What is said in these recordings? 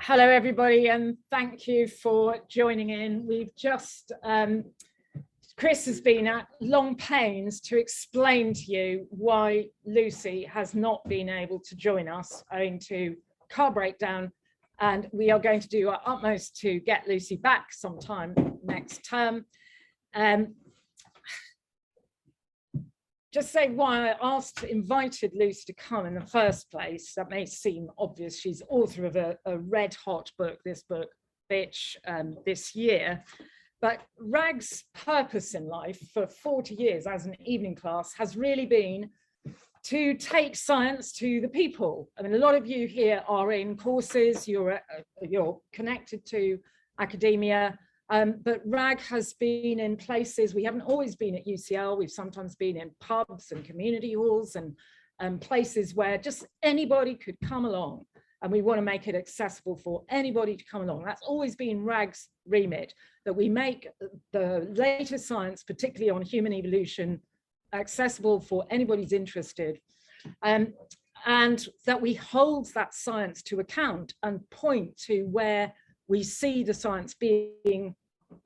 Hello, everybody, and thank you for joining in. We've just, Chris has been at long pains to explain to you why Lucy has not been able to join us owing to car breakdown, and we are going to do our utmost to get Lucy back sometime next term. Just say why I invited Lucy to come in the first place. That may seem obvious. She's author of a red hot book, this book, Bitch, this year. But Rag's purpose in life for 40 years as an evening class has really been to take science to the people. I mean, a lot of you here are in courses, you're connected to academia, but Rag has been in places. We haven't always been at UCL. We've sometimes been in pubs and community halls and places where just anybody could come along, and we want to make it accessible for anybody to come along. That's always been Rag's remit, that we make the latest science, particularly on human evolution, accessible for anybody who's interested, and that we hold that science to account and point to where we see the science being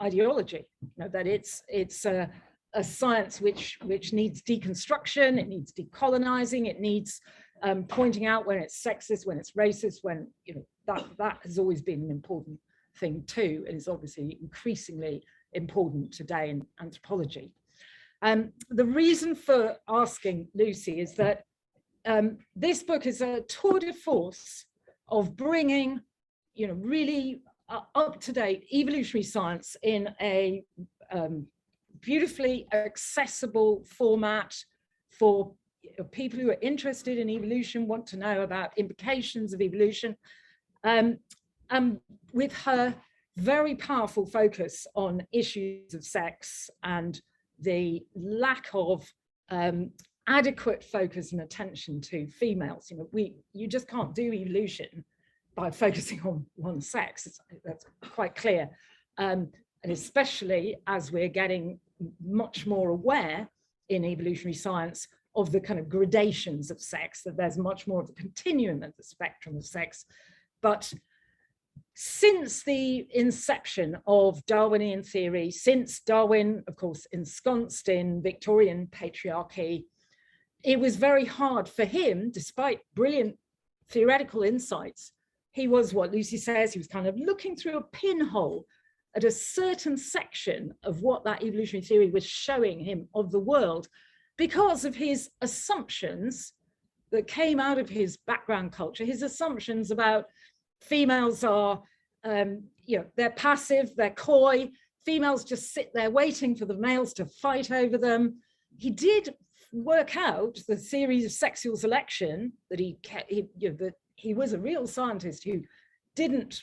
ideology, that it's a science which needs deconstruction, it needs decolonizing, it needs pointing out when it's sexist, when it's racist, when that has always been an important thing too, and is obviously increasingly important today in anthropology. The reason for asking Lucy is that this book is a tour de force of bringing really up-to-date evolutionary science in a beautifully accessible format for people who are interested in evolution, want to know about implications of evolution, and with her very powerful focus on issues of sex and the lack of adequate focus and attention to females. You just can't do evolution by focusing on one sex. That's quite clear, and especially as we're getting much more aware in evolutionary science of the kind of gradations of sex, that there's much more of a continuum of the spectrum of sex. But since the inception of Darwinian theory, since Darwin, of course, ensconced in Victorian patriarchy, it was very hard for him, despite brilliant theoretical insights. He was, what Lucy says, he was kind of looking through a pinhole at a certain section of what that evolutionary theory was showing him of the world, because of his assumptions that came out of his background culture, his assumptions about females are, they're passive, they're coy, females just sit there waiting for the males to fight over them. He did work out the theories of sexual selection, that he was a real scientist who didn't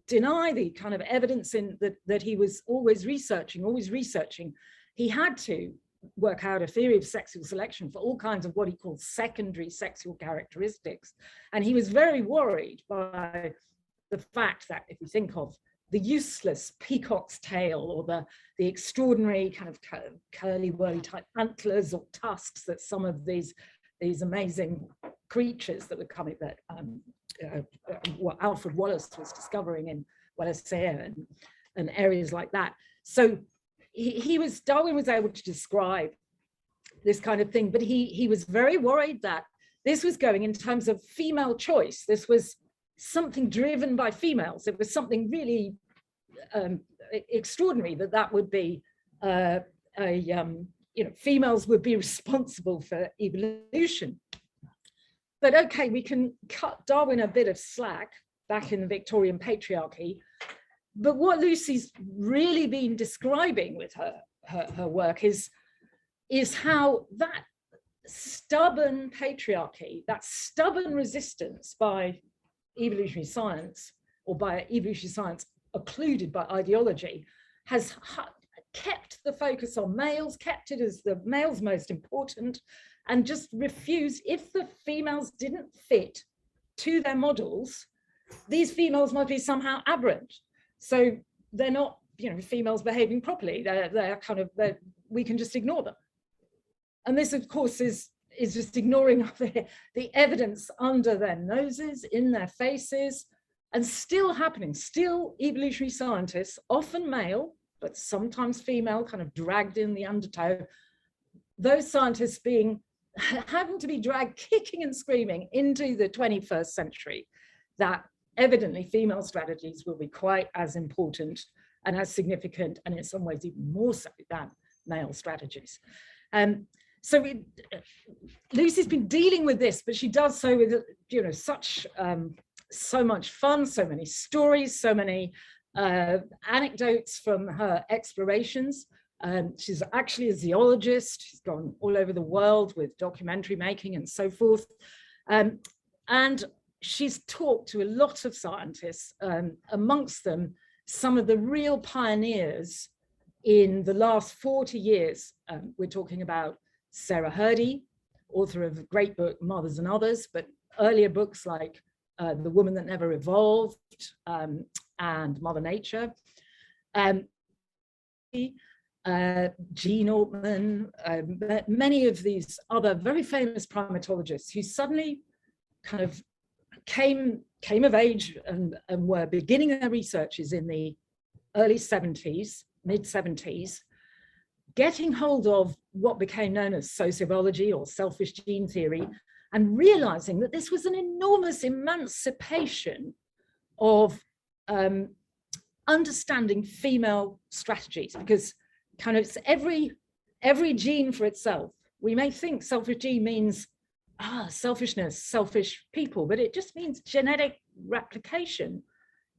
deny the kind of evidence that he was always researching. He had to work out a theory of sexual selection for all kinds of what he called secondary sexual characteristics. And he was very worried by the fact that if you think of the useless peacock's tail, or the extraordinary kind of curly whirly type antlers or tusks that some of these amazing creatures that were coming, that what Alfred Wallace was discovering in Wallacea and areas like that. So Darwin was able to describe this kind of thing, but he was very worried that this was going in terms of female choice. This was something driven by females. It was something really extraordinary that would be females would be responsible for evolution. But okay, we can cut Darwin a bit of slack back in the Victorian patriarchy. But what Lucy's really been describing with her work is how that stubborn patriarchy, that stubborn resistance by evolutionary science, or by evolutionary science occluded by ideology, has kept the focus on males, kept it as the males most important, and just refused, if the females didn't fit to their models, these females must be somehow aberrant. So they're not, females behaving properly. They're kind of, we can just ignore them. And this, of course, is just ignoring the evidence under their noses, in their faces, and still happening, still evolutionary scientists, often male, but sometimes female, kind of dragged in the undertow, those scientists having to be dragged kicking and screaming into the 21st century, that evidently female strategies will be quite as important and as significant, and in some ways even more so than male strategies. So Lucy's been dealing with this, but she does so with, you know, so much fun, so many stories, so many anecdotes from her explorations. She's actually a zoologist. She's gone all over the world with documentary making and so forth. And she's talked to a lot of scientists, amongst them some of the real pioneers in the last 40 years. We're talking about Sarah Hrdy, author of a great book, Mothers and Others, but earlier books like The Woman That Never Evolved and Mother Nature. Jean Altman, many of these other very famous primatologists who suddenly kind of came of age and were beginning their researches in the early 70s, mid 70s, getting hold of what became known as sociobiology or selfish gene theory, and realizing that this was an enormous emancipation of understanding female strategies, because kind of it's every gene for itself. We may think selfish gene means selfishness, selfish people, but it just means genetic replication.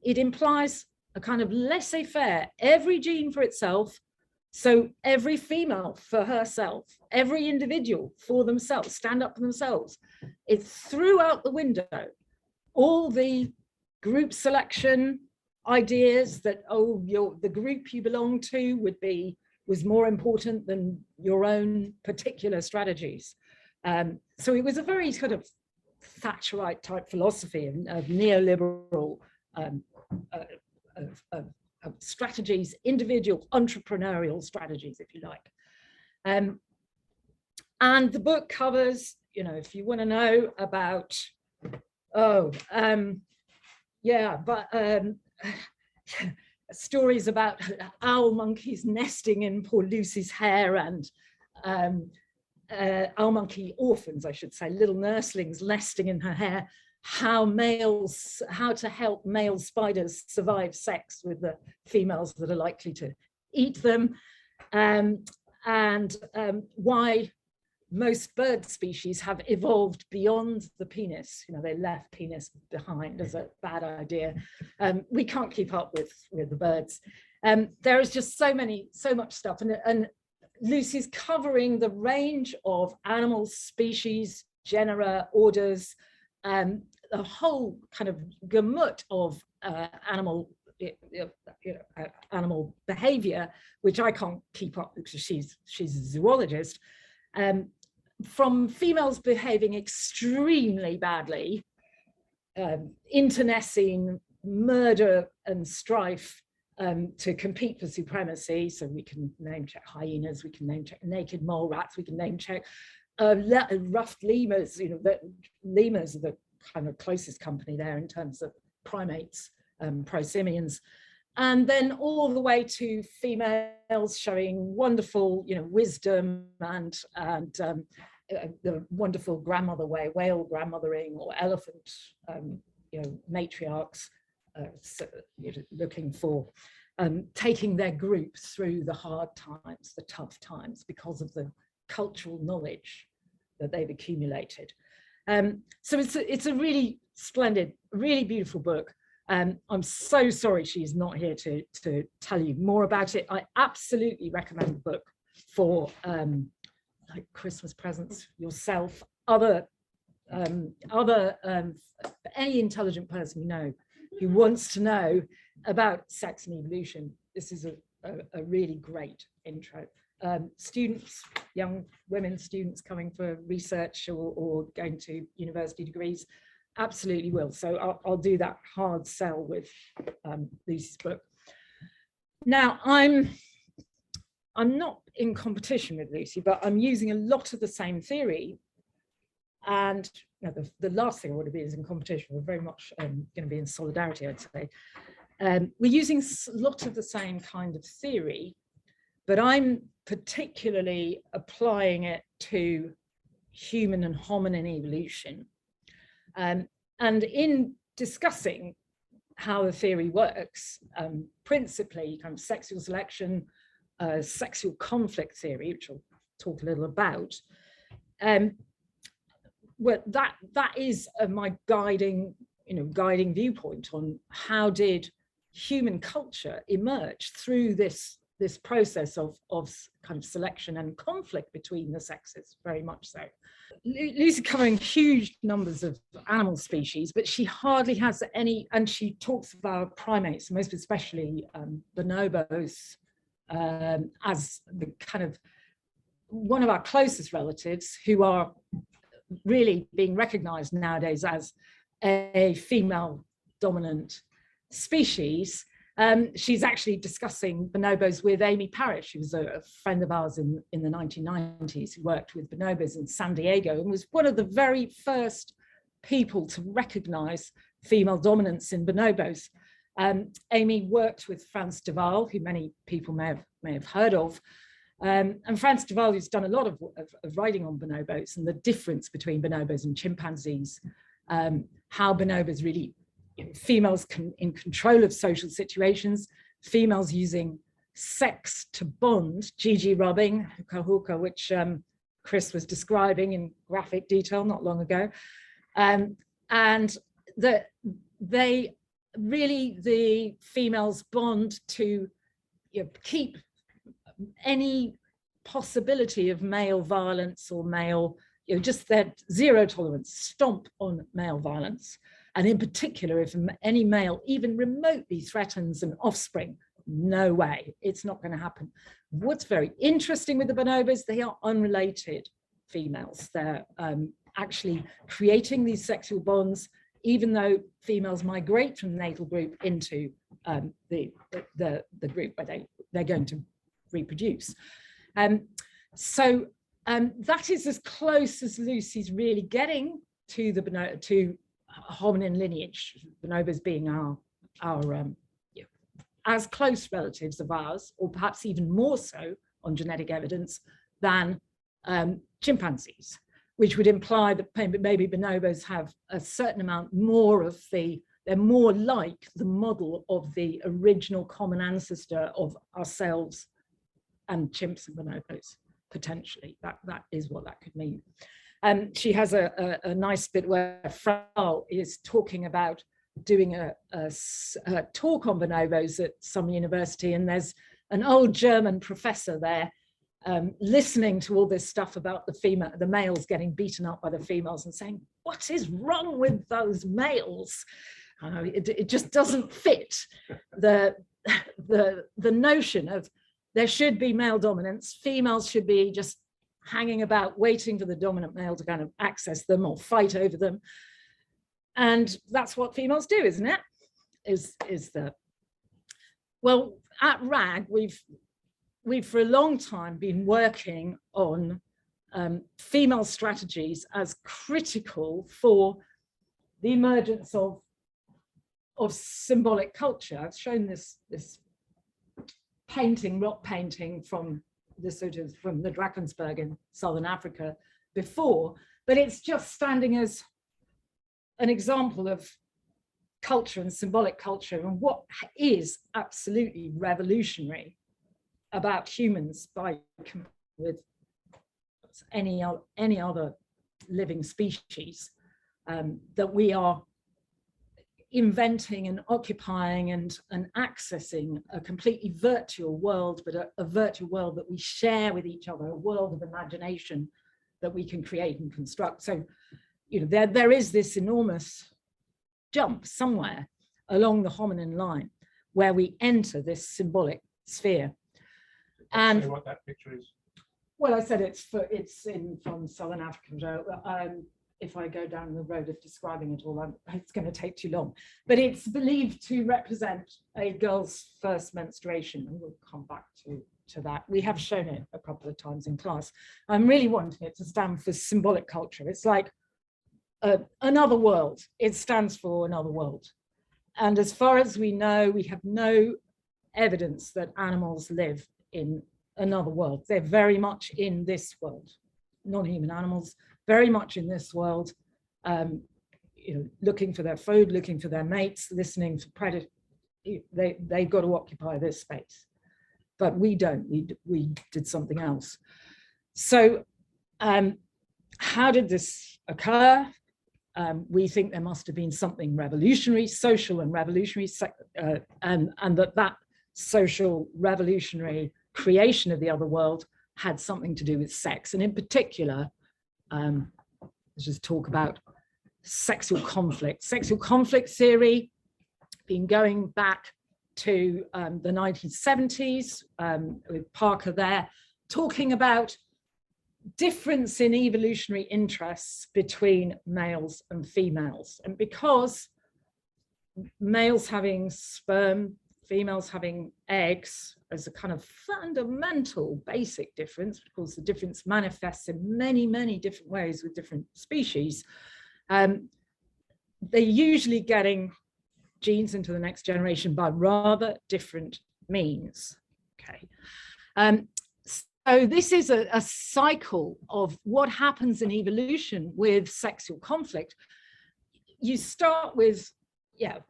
It implies a kind of laissez-faire, every gene for itself. So every female for herself, every individual for themselves, stand up for themselves. It threw out the window all the group selection ideas that, the group you belong to was more important than your own particular strategies. So it was a very sort of Thatcherite type philosophy of neoliberal of strategies, individual entrepreneurial strategies, if you like. And the book covers, you know, if you want to know about, stories about owl monkeys nesting in poor Lucy's hair, and owl monkey orphans, I should say, little nurslings nesting in her hair, how to help male spiders survive sex with the females that are likely to eat them, and why most bird species have evolved beyond the penis. You know, they left penis behind as a bad idea. We can't keep up with the birds. There is just so much stuff, and Lucy's covering the range of animal species, genera, orders, a whole kind of gamut of animal behavior, which I can't keep up because she's a zoologist. From females behaving extremely badly, internecine, murder and strife, to compete for supremacy. So we can name check hyenas, we can name check naked mole rats, we can name check ruffed lemurs. You know, lemurs are the kind of closest company there in terms of primates, prosimians. And then all the way to females showing wonderful, you know, wisdom and the wonderful grandmother way, whale grandmothering, or elephant, you know, matriarchs, looking for taking their group through the hard times, the tough times, because of the cultural knowledge that they've accumulated. So it's a really splendid, really beautiful book. I'm so sorry she's not here to tell you more about it. I absolutely recommend the book for like Christmas presents, yourself, any intelligent person you know who wants to know about sex and evolution. This is a really great intro. Students, young women students coming for research or going to university degrees, absolutely will. So I'll do that hard sell with Lucy's book. Now, I'm not in competition with Lucy, but I'm using a lot of the same theory. And the last thing I want to be is in competition. We're very much going to be in solidarity, I'd say. We're using a lot of the same kind of theory, but I'm particularly applying it to human and hominin evolution. And in discussing how the theory works, principally kind of sexual selection, sexual conflict theory, which I'll talk a little about, well, that is my guiding viewpoint on how did human culture emerge through this process of kind of selection and conflict between the sexes, very much so. Lucy's covering huge numbers of animal species, but she hardly has any, and she talks about primates, most especially bonobos, as the kind of one of our closest relatives, who are really being recognized nowadays as a female dominant species. She's actually discussing bonobos with Amy Parrish, who was a friend of ours in the 1990s, who worked with bonobos in San Diego and was one of the very first people to recognize female dominance in bonobos. Amy worked with Frans de Waal, who many people may have heard of. And Frans de Waal, who's done a lot of writing on bonobos and the difference between bonobos and chimpanzees, how bonobos really, females in control of social situations, females using sex to bond, Gigi rubbing, hookah hookah, which Chris was describing in graphic detail not long ago. And the females bond to keep any possibility of male violence or male, just that zero tolerance, stomp on male violence. And in particular, if any male even remotely threatens an offspring, no way, it's not going to happen. What's very interesting with the bonobos, they are unrelated females. They're actually creating these sexual bonds, even though females migrate from the natal group into the group where they're going to reproduce. So that is as close as Lucy's really getting to the hominin lineage, bonobos being our as close relatives of ours, or perhaps even more so on genetic evidence than chimpanzees, which would imply that maybe bonobos have a certain amount more of they're more like the model of the original common ancestor of ourselves and chimps and bonobos, potentially. That is what that could mean. She has a nice bit where Frau is talking about doing a talk on bonobos at some university, and there's an old German professor there listening to all this stuff about the males getting beaten up by the females and saying, what is wrong with those males? It just doesn't fit the notion of there should be male dominance. Females should be just hanging about, waiting for the dominant male to kind of access them or fight over them. And that's what females do, isn't it? Well, at RAG, we've for a long time been working on female strategies as critical for the emergence of symbolic culture. I've shown this painting, rock painting from the Drakensberg in Southern Africa before, but it's just standing as an example of culture and symbolic culture and what is absolutely revolutionary about humans by with any other living species, that we are inventing and occupying and accessing a completely virtual world, but a virtual world that we share with each other, a world of imagination that we can create and construct. So, there is this enormous jump somewhere along the hominin line where we enter this symbolic sphere. And say what that picture is. Well, I said it's from Southern Africa. If I go down the road of describing it all, it's going to take too long. But it's believed to represent a girl's first menstruation, and we'll come back to that. We have shown it a couple of times in class. I'm really wanting it to stand for symbolic culture. It's like another world. It stands for another world. And as far as we know, we have no evidence that animals live in another world. They're very much in this world. Non-human animals, very much in this world, looking for their food, looking for their mates, listening for predators. They've got to occupy this space. But we don't, we did something else. So how did this occur? We think there must have been something revolutionary, social and revolutionary, and that social revolutionary creation of the other world had something to do with sex. And in particular, let's just talk about sexual conflict. Sexual conflict theory, been going back to the 1970s with Parker there, talking about difference in evolutionary interests between males and females. And because males having sperm, females having eggs as a kind of fundamental basic difference, because the difference manifests in many, many different ways with different species, they're usually getting genes into the next generation by rather different means. Okay. So this is a cycle of what happens in evolution with sexual conflict. You start with,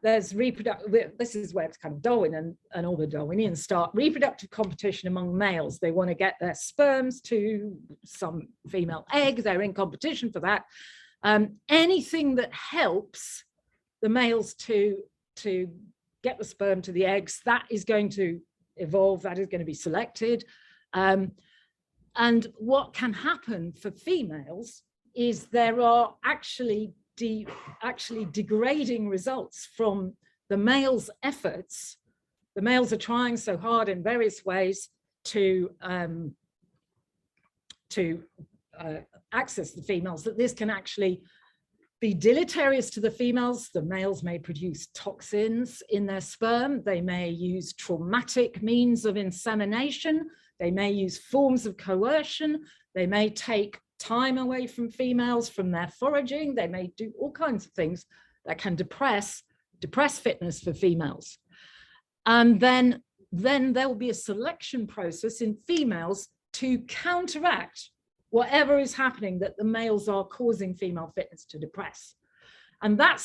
there's reproductive, this is where it's kind of Darwin and all the Darwinians start, reproductive competition among males. They want to get their sperms to some female egg, they're in competition for that. Anything that helps the males to get the sperm to the eggs, that is going to evolve, that is going to be selected. And what can happen for females is there are actually degrading results from the males' efforts. The males are trying so hard in various ways to access the females that this can actually be deleterious to the females. The males may produce toxins in their sperm. They may use traumatic means of insemination. They may use forms of coercion. They may take time away from females from their foraging. They may do all kinds of things that can depress fitness for females. And then there will be a selection process in females to counteract whatever is happening that the males are causing female fitness to depress. And that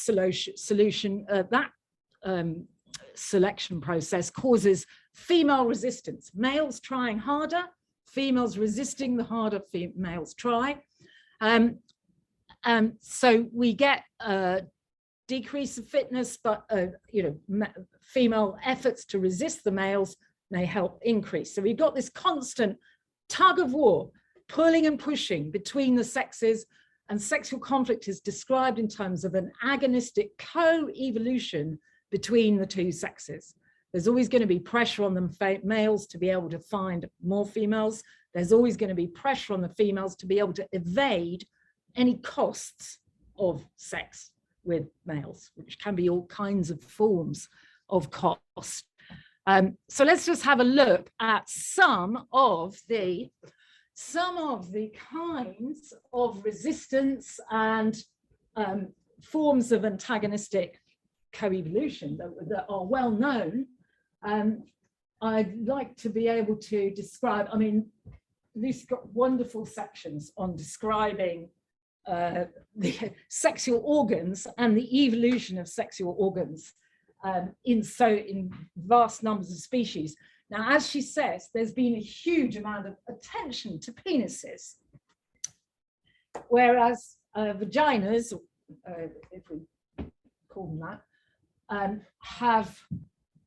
selection process causes female resistance, males trying harder, females resisting the harder males try. So we get a decrease of fitness, but female efforts to resist the males may help increase. So we've got this constant tug of war, pulling and pushing between the sexes, and sexual conflict is described in terms of an agonistic co-evolution between the two sexes. There's always going to be pressure on the males to be able to find more females. There's always going to be pressure on the females to be able to evade any costs of sex with males, which can be all kinds of forms of cost. So let's just have a look at some of the kinds of resistance and forms of antagonistic co-evolution that are well known. I'd like to be able to describe, Lucy's got wonderful sections on describing the sexual organs and the evolution of sexual organs in vast numbers of species. Now, as she says, there's been a huge amount of attention to penises, whereas vaginas, if we call them that, have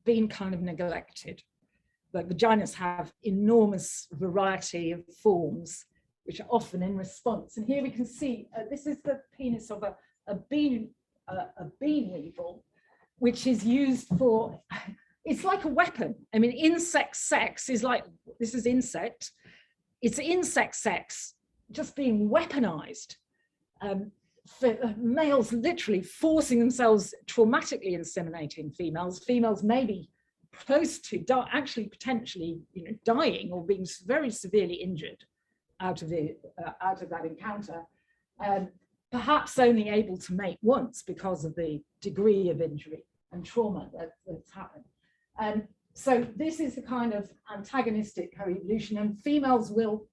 been kind of neglected. But vaginas have enormous variety of forms, which are often in response. And here we can see, this is the penis of a bean weevil, which is used for, it's like a weapon. Insect sex is like, this is insect. It's insect sex just being weaponized. For males literally forcing themselves, traumatically inseminating females. Females may be close to actually potentially dying or being very severely injured out of that encounter. perhaps only able to mate once because of the degree of injury and trauma that's happened. So this is the kind of antagonistic co-evolution, and females will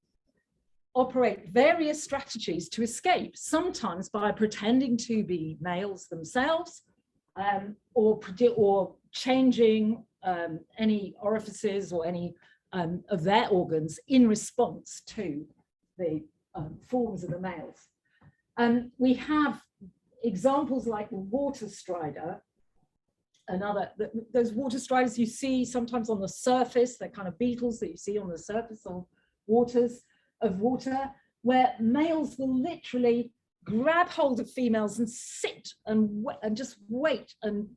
operate various strategies to escape, sometimes by pretending to be males themselves, or changing any orifices or any of their organs in response to the forms of the males. And we have examples like the water strider, those water striders you see sometimes on the surface, they're kind of beetles that you see on the surface of water, where males will literally grab hold of females and sit and just wait and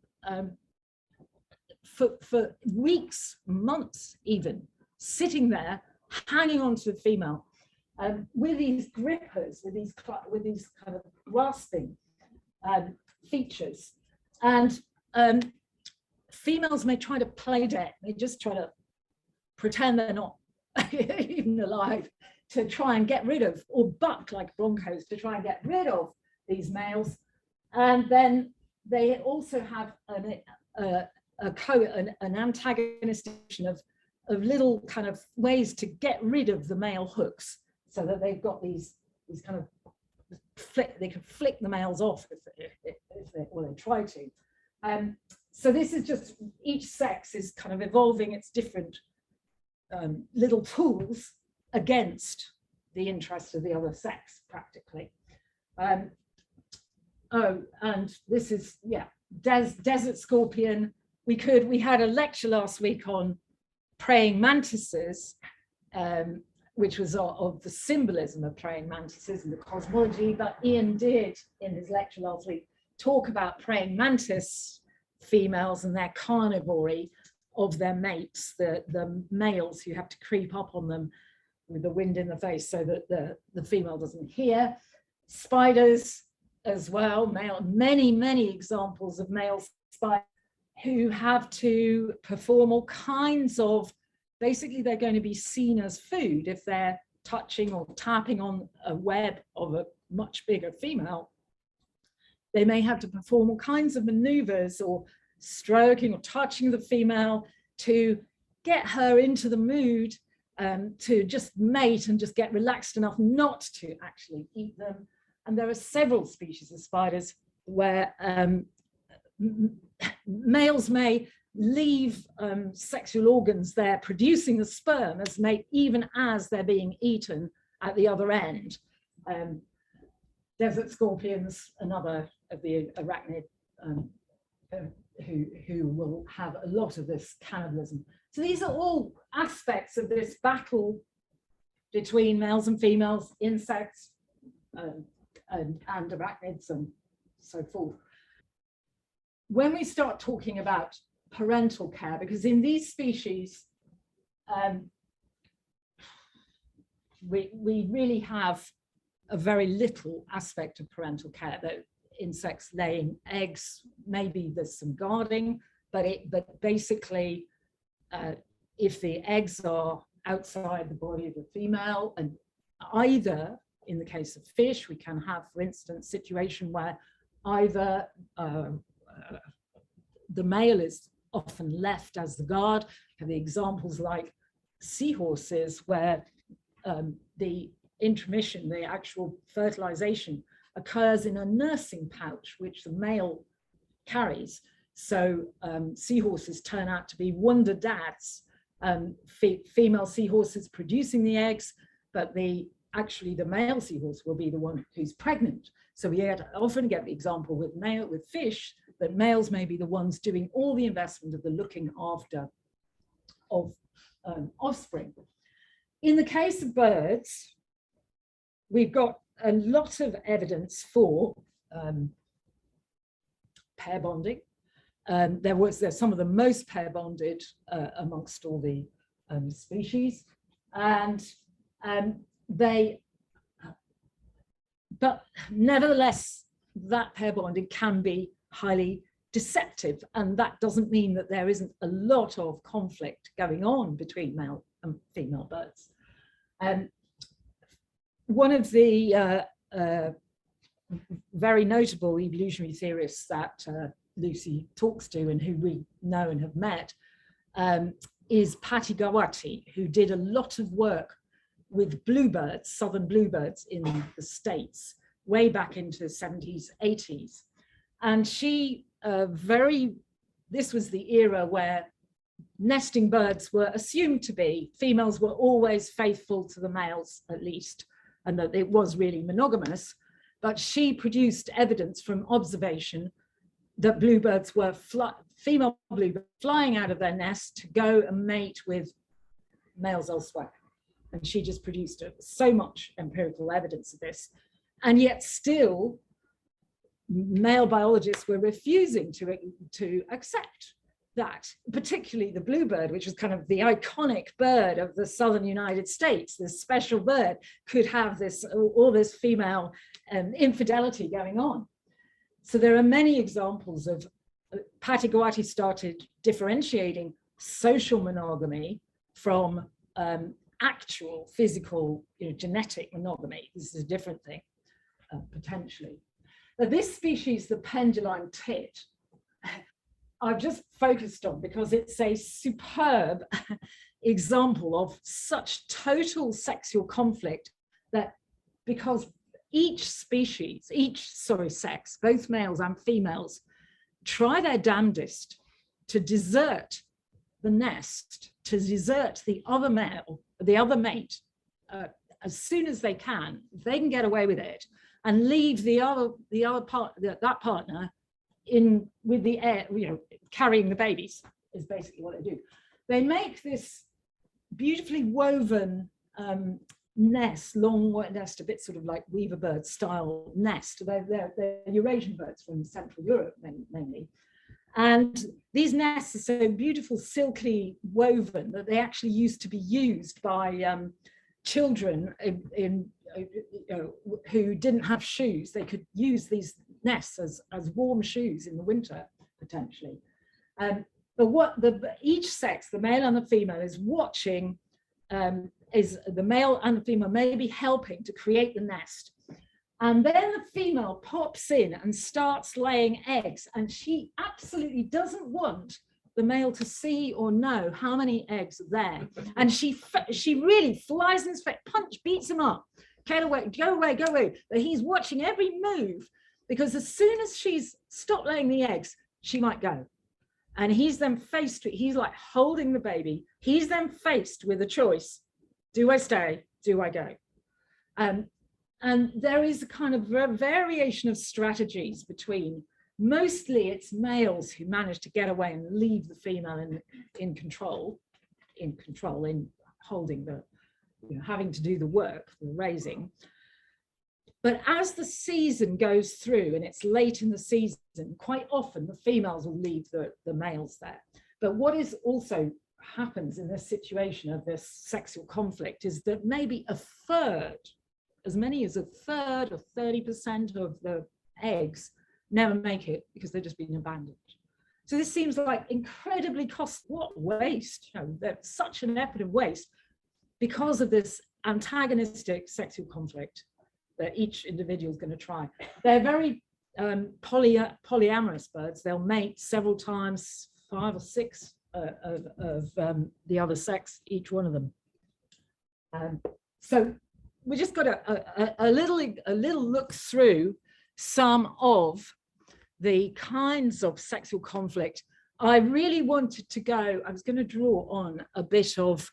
for weeks, months even, sitting there, hanging onto the female with these grippers, with these kind of grasping features. And females may try to play dead. They just try to pretend they're not even alive, to try and get rid of, or buck like broncos to try and get rid of these males. And then they also have an antagonistic of little kind of ways to get rid of the male hooks, so that they've got these kind of they can flick the males off if they try to. So this is just, each sex is kind of evolving its different little tools against the interests of the other sex, practically. Oh, and this is, yeah, desert scorpion. We had a lecture last week on praying mantises, which was of the symbolism of praying mantises and the cosmology, but Ian did, in his lecture last week, talk about praying mantis females and their carnivory of their mates, the males who have to creep up on them with the wind in the face so that the female doesn't hear. Spiders as well, many examples of male spiders who have to perform all kinds of, basically they're going to be seen as food if they're touching or tapping on a web of a much bigger female. They may have to perform all kinds of maneuvers or stroking or touching the female to get her into the mood to just mate and just get relaxed enough not to actually eat them. And there are several species of spiders where males may leave sexual organs there producing the sperm as mate, even as they're being eaten at the other end. Desert scorpions, another of the arachnid who will have a lot of this cannibalism. So these are all aspects of this battle between males and females, insects and arachnids and so forth. When we start talking about parental care, because in these species, we really have a very little aspect of parental care. That insects laying eggs, maybe there's some guarding, but basically, if the eggs are outside the body of the female, and either in the case of fish, we can have, for instance, situation where either the male is often left as the guard. We have the examples like seahorses where the intromission, the actual fertilization, occurs in a nursing pouch which the male carries. So seahorses turn out to be wonder dads, female seahorses producing the eggs, but actually the male seahorse will be the one who's pregnant. So we often get the example with fish that males may be the ones doing all the investment of the looking after of offspring. In the case of birds, we've got a lot of evidence for pair bonding. They're some of the most pair bonded amongst all the species, and but nevertheless, that pair bonding can be highly deceptive, and that doesn't mean that there isn't a lot of conflict going on between male and female birds. One of the very notable evolutionary theorists that Lucy talks to and who we know and have met, is Patty Gawati, who did a lot of work with bluebirds, southern bluebirds in the States, way back into the 70s, 80s. And she this was the era where nesting birds were assumed to be, females were always faithful to the males at least, and that it was really monogamous. But she produced evidence from observation that bluebirds were, female bluebirds flying out of their nest to go and mate with males elsewhere. And she just produced so much empirical evidence of this. And yet still, male biologists were refusing to accept that, particularly the bluebird, which was kind of the iconic bird of the southern United States. This special bird could have all this female infidelity going on. So there are many examples of Patty Gawati started differentiating social monogamy from actual physical, genetic monogamy. This is a different thing, potentially. Now, this species, the pendulum tit, I've just focused on because it's a superb example of such total sexual conflict that, because each species, sex, both males and females, try their damnedest to desert the nest, to desert the other male, the other mate, as soon as they can, if they can get away with it, and leave that partner in with the air, carrying the babies is basically what they do. They make this beautifully woven nest, long nest, a bit sort of like weaver bird style nest. They're Eurasian birds from Central Europe mainly. And these nests are so beautiful, silkily woven that they actually used to be used by children who didn't have shoes. They could use these nests as warm shoes in the winter, potentially. But what each sex, the male and the female, is watching, is the male and the female maybe helping to create the nest. And then the female pops in and starts laying eggs, and she absolutely doesn't want the male to see or know how many eggs are there. And she really flies in his face, beats him up, get away, go away, go away. But he's watching every move, because as soon as she's stopped laying the eggs, she might go. And he's then he's like holding the baby. He's then faced with a choice. Do I stay? Do I go? And there is a kind of variation of strategies between, mostly it's males who manage to get away and leave the female in control, in holding the, having to do the work, the raising. But as the season goes through and it's late in the season, quite often the females will leave the males there. But what is also happens in this situation of this sexual conflict is that maybe a third, as many as a third or 30% of the eggs never make it because they've just been abandoned. So this seems like incredibly what waste, there's such an epidemic of waste because of this antagonistic sexual conflict that each individual is going to try. They're very polyamorous birds. They'll mate several times, 5 or 6 of the other sex, each one of them. So we just got a little look through some of the kinds of sexual conflict. I really wanted to I was going to draw on a bit of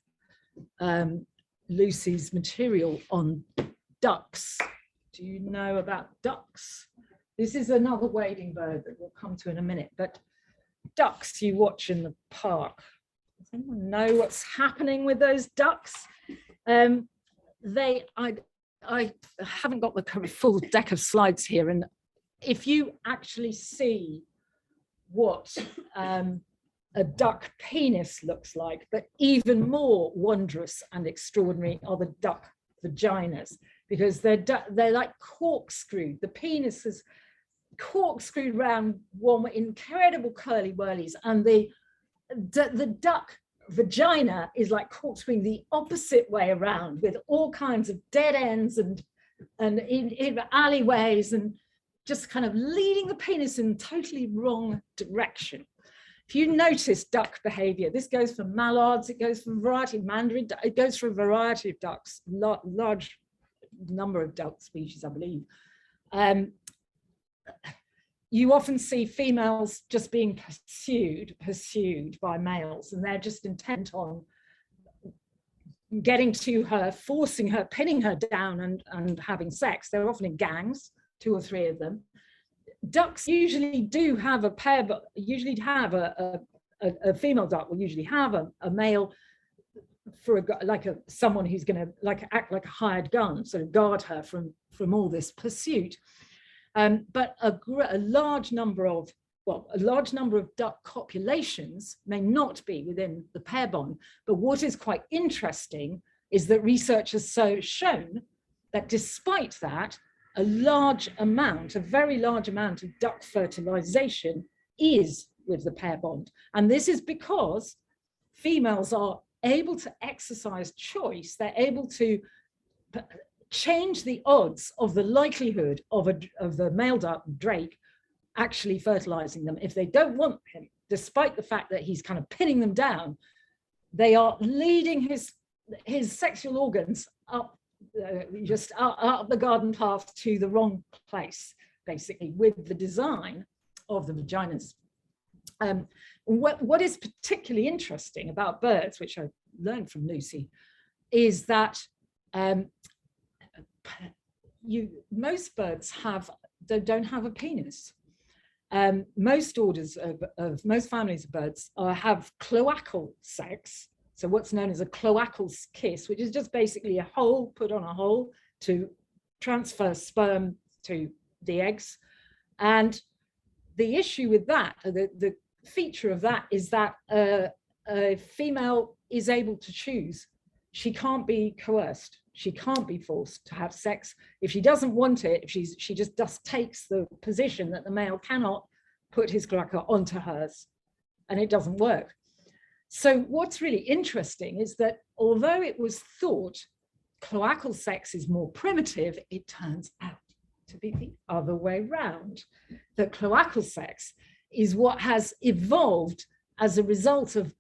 Lucy's material on ducks. Do you know about ducks? This is another wading bird that we'll come to in a minute, but ducks you watch in the park. Does anyone know what's happening with those ducks? I haven't got the full deck of slides here, and if you actually see what a duck penis looks like, but even more wondrous and extraordinary are the duck vaginas, because they're like corkscrewed. The penis is corkscrewed around one with incredible curly whirlies, and the duck vagina is like corkscrewing the opposite way around with all kinds of dead ends and in alleyways, and just kind of leading the penis in totally wrong direction. If you notice duck behavior, this goes for mallards, it goes for a variety of mandarin, it goes for a variety of ducks, large number of duck species, I believe. You often see females just being pursued by males, and they're just intent on getting to her, forcing her, pinning her down and having sex. They're often in gangs, 2 or 3 of them. Ducks usually do have a pair, but usually have a female duck will usually have a male for someone who's going to act like a hired gun, sort of guard her from all this pursuit. But a large number of duck copulations may not be within the pair bond. But what is quite interesting is that research has shown that despite that, a very large amount of duck fertilization is with the pair bond. And this is because females are able to exercise choice. They're able to change the odds of the likelihood of the male duck, drake, actually fertilizing them. If they don't want him, despite the fact that he's kind of pinning them down, they are leading his sexual organs up up the garden path to the wrong place, basically, with the design of the vaginas. What is particularly interesting about birds, which I learned from Lucy, is that most birds don't have a penis. Most orders of most families of birds have cloacal sex. So what's known as a cloacal kiss, which is just basically a hole put on a hole to transfer sperm to the eggs. And the issue with that, the feature of that, is that a female is able to choose. She can't be coerced. She can't be forced to have sex. If she doesn't want it, she just takes the position that the male cannot put his cloaca onto hers, and it doesn't work. So what's really interesting is that although it was thought cloacal sex is more primitive, it turns out to be the other way around. That cloacal sex is what has evolved as a result of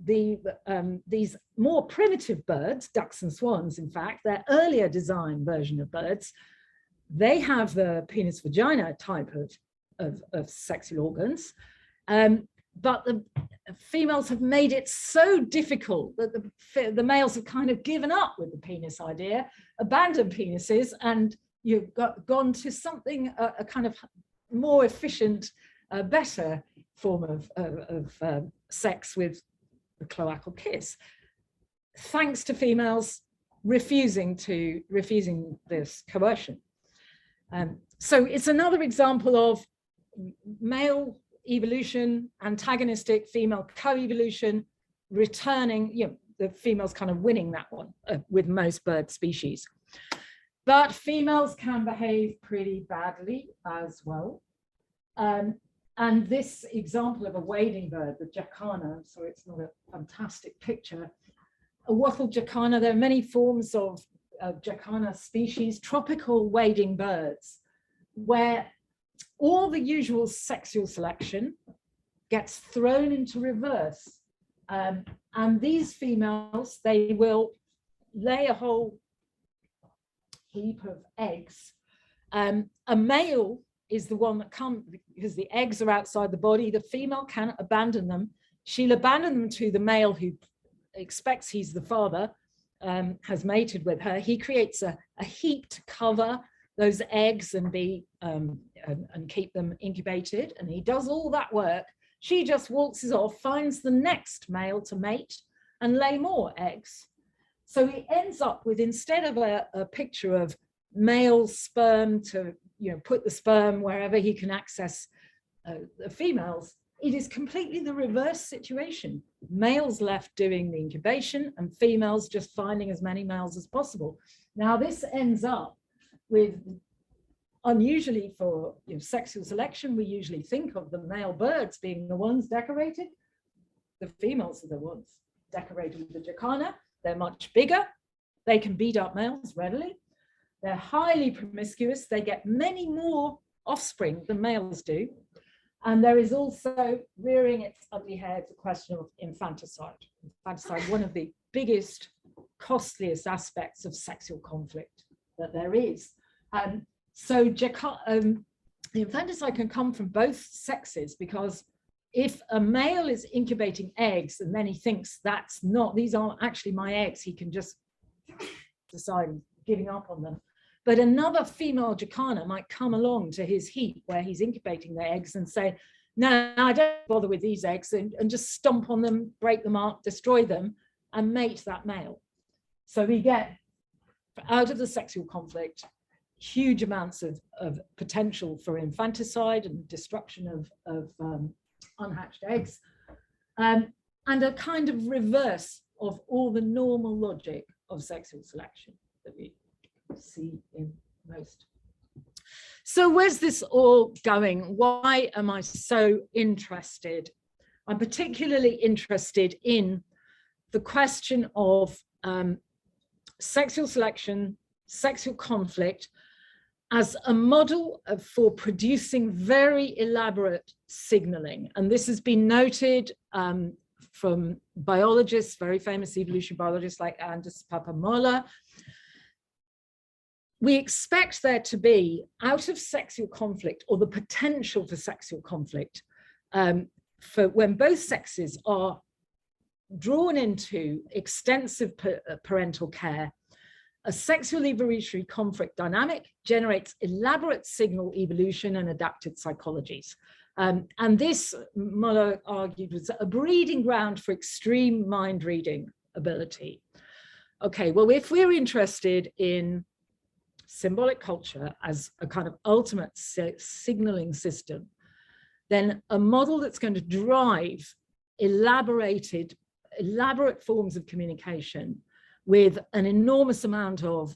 these more primitive birds, ducks and swans, in fact, their earlier design version of birds, they have the penis vagina type of sexual organs. But the females have made it so difficult that the males have kind of given up with the penis idea, abandoned penises, and you've gone to something, a kind of more efficient, better form of sex with the cloacal kiss, thanks to females refusing this coercion. So it's another example of male evolution, antagonistic, female co-evolution, returning, the females kind of winning that one with most bird species. But females can behave pretty badly as well. And this example of a wading bird, the jacana, so it's not a fantastic picture, a wattled jacana, there are many forms of jacana species, tropical wading birds, where all the usual sexual selection gets thrown into reverse. And these females, they will lay a whole heap of eggs. A male is the one that comes, because the eggs are outside the body, the female cannot abandon them. She'll abandon them to the male who expects he's the father, has mated with her. He creates a heap to cover those eggs and keep them incubated, and he does all that work. She just waltzes off, finds the next male to mate and lay more eggs. So he ends up with, instead of a picture of male sperm to put the sperm wherever he can access the females, it is completely the reverse situation. Males left doing the incubation and females just finding as many males as possible. Now this ends up with, unusually for sexual selection, we usually think of the male birds being the ones decorated. The females are the ones decorated with the jacana. They're much bigger. They can beat up males readily. They're highly promiscuous. They get many more offspring than males do. And there is also, rearing its ugly head, the question of infanticide. Infanticide, one of the biggest, costliest aspects of sexual conflict that there is. So the infanticide can come from both sexes, because if a male is incubating eggs and then he thinks these aren't actually my eggs, he can just decide giving up on them. But another female jacana might come along to his heap where he's incubating the eggs and say, no, I don't bother with these eggs, and just stomp on them, break them up, destroy them, and mate that male. So we get, out of the sexual conflict, huge amounts of potential for infanticide and destruction of unhatched eggs, and a kind of reverse of all the normal logic of sexual selection that we see in most. So where's this all going? Why am I so interested? I'm particularly interested in the question of sexual selection, sexual conflict, as a model for producing very elaborate signaling. And this has been noted from biologists, very famous evolutionary biologists like Anders Papamola. We expect there to be, out of sexual conflict, or the potential for sexual conflict, for when both sexes are drawn into extensive parental care, a sexual evolutionary conflict dynamic generates elaborate signal evolution and adapted psychologies. And this, Muller argued, was a breeding ground for extreme mind reading ability. Okay, well, if we're interested in symbolic culture as a kind of ultimate signaling system, then a model that's going to drive elaborate forms of communication with an enormous amount of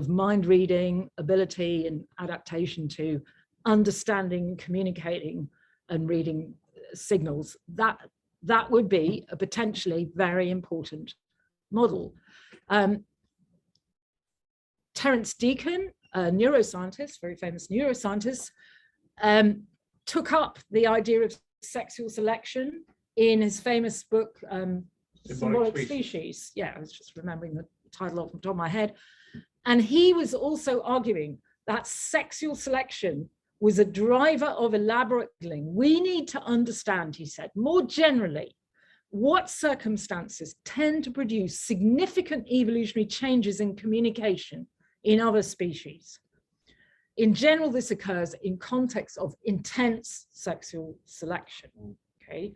mind reading ability and adaptation to understanding, communicating, and reading signals, that would be a potentially very important model. Terence Deacon, a neuroscientist, very famous neuroscientist, took up the idea of sexual selection in his famous book, Symbolic Species. Yeah, I was just remembering the title off the top of my head. And he was also arguing that sexual selection was a driver of elaborate signaling. We need to understand, he said, more generally, what circumstances tend to produce significant evolutionary changes in communication in other species. In general, this occurs in context of intense sexual selection, okay?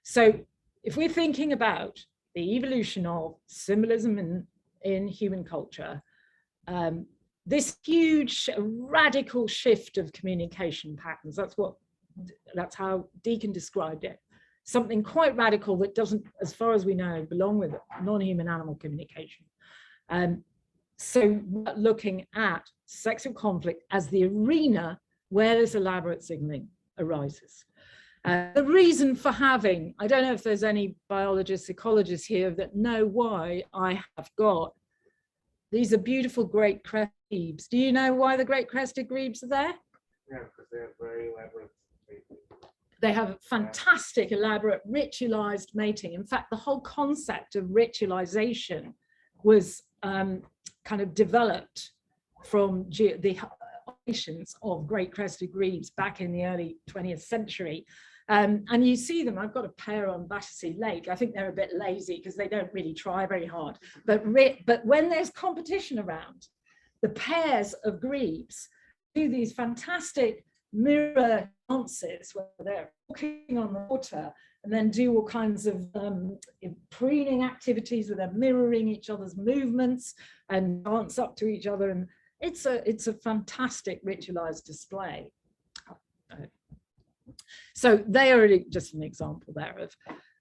So if we're thinking about the evolution of symbolism in human culture, this huge radical shift of communication patterns, that's how Deacon described it. Something quite radical that doesn't, as far as we know, belong with non-human animal communication. So looking at sexual conflict as the arena where this elaborate signaling arises. The reason for having, I don't know if there's any biologists, ecologists here that know why I have got, these are beautiful great crested grebes. Do you know why the great crested grebes are there? Yeah, because they have very elaborate mating. They have fantastic, elaborate, ritualized mating. In fact, the whole concept of ritualization was kind of developed from the operations of great crested grebes back in the early 20th century. And you see them, I've got a pair on Battersea Lake. I think they're a bit lazy because they don't really try very hard. But when there's competition around, the pairs of grebes do these fantastic mirror dances where they're walking on the water and then do all kinds of preening activities where they're mirroring each other's movements and dance up to each other. And it's a fantastic ritualized display. So they are just an example there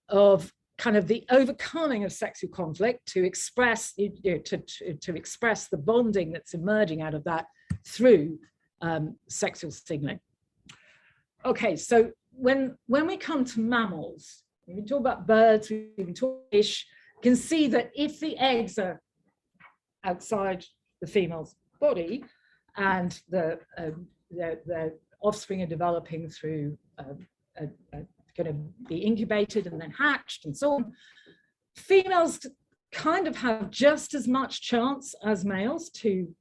of kind of the overcoming of sexual conflict to express to express the bonding that's emerging out of that through sexual signaling. Okay, so when we come to mammals, we can talk about birds, we can talk fish, you can see that if the eggs are outside the females, body, and the offspring are developing through going to be incubated and then hatched and so on. Females kind of have just as much chance as males to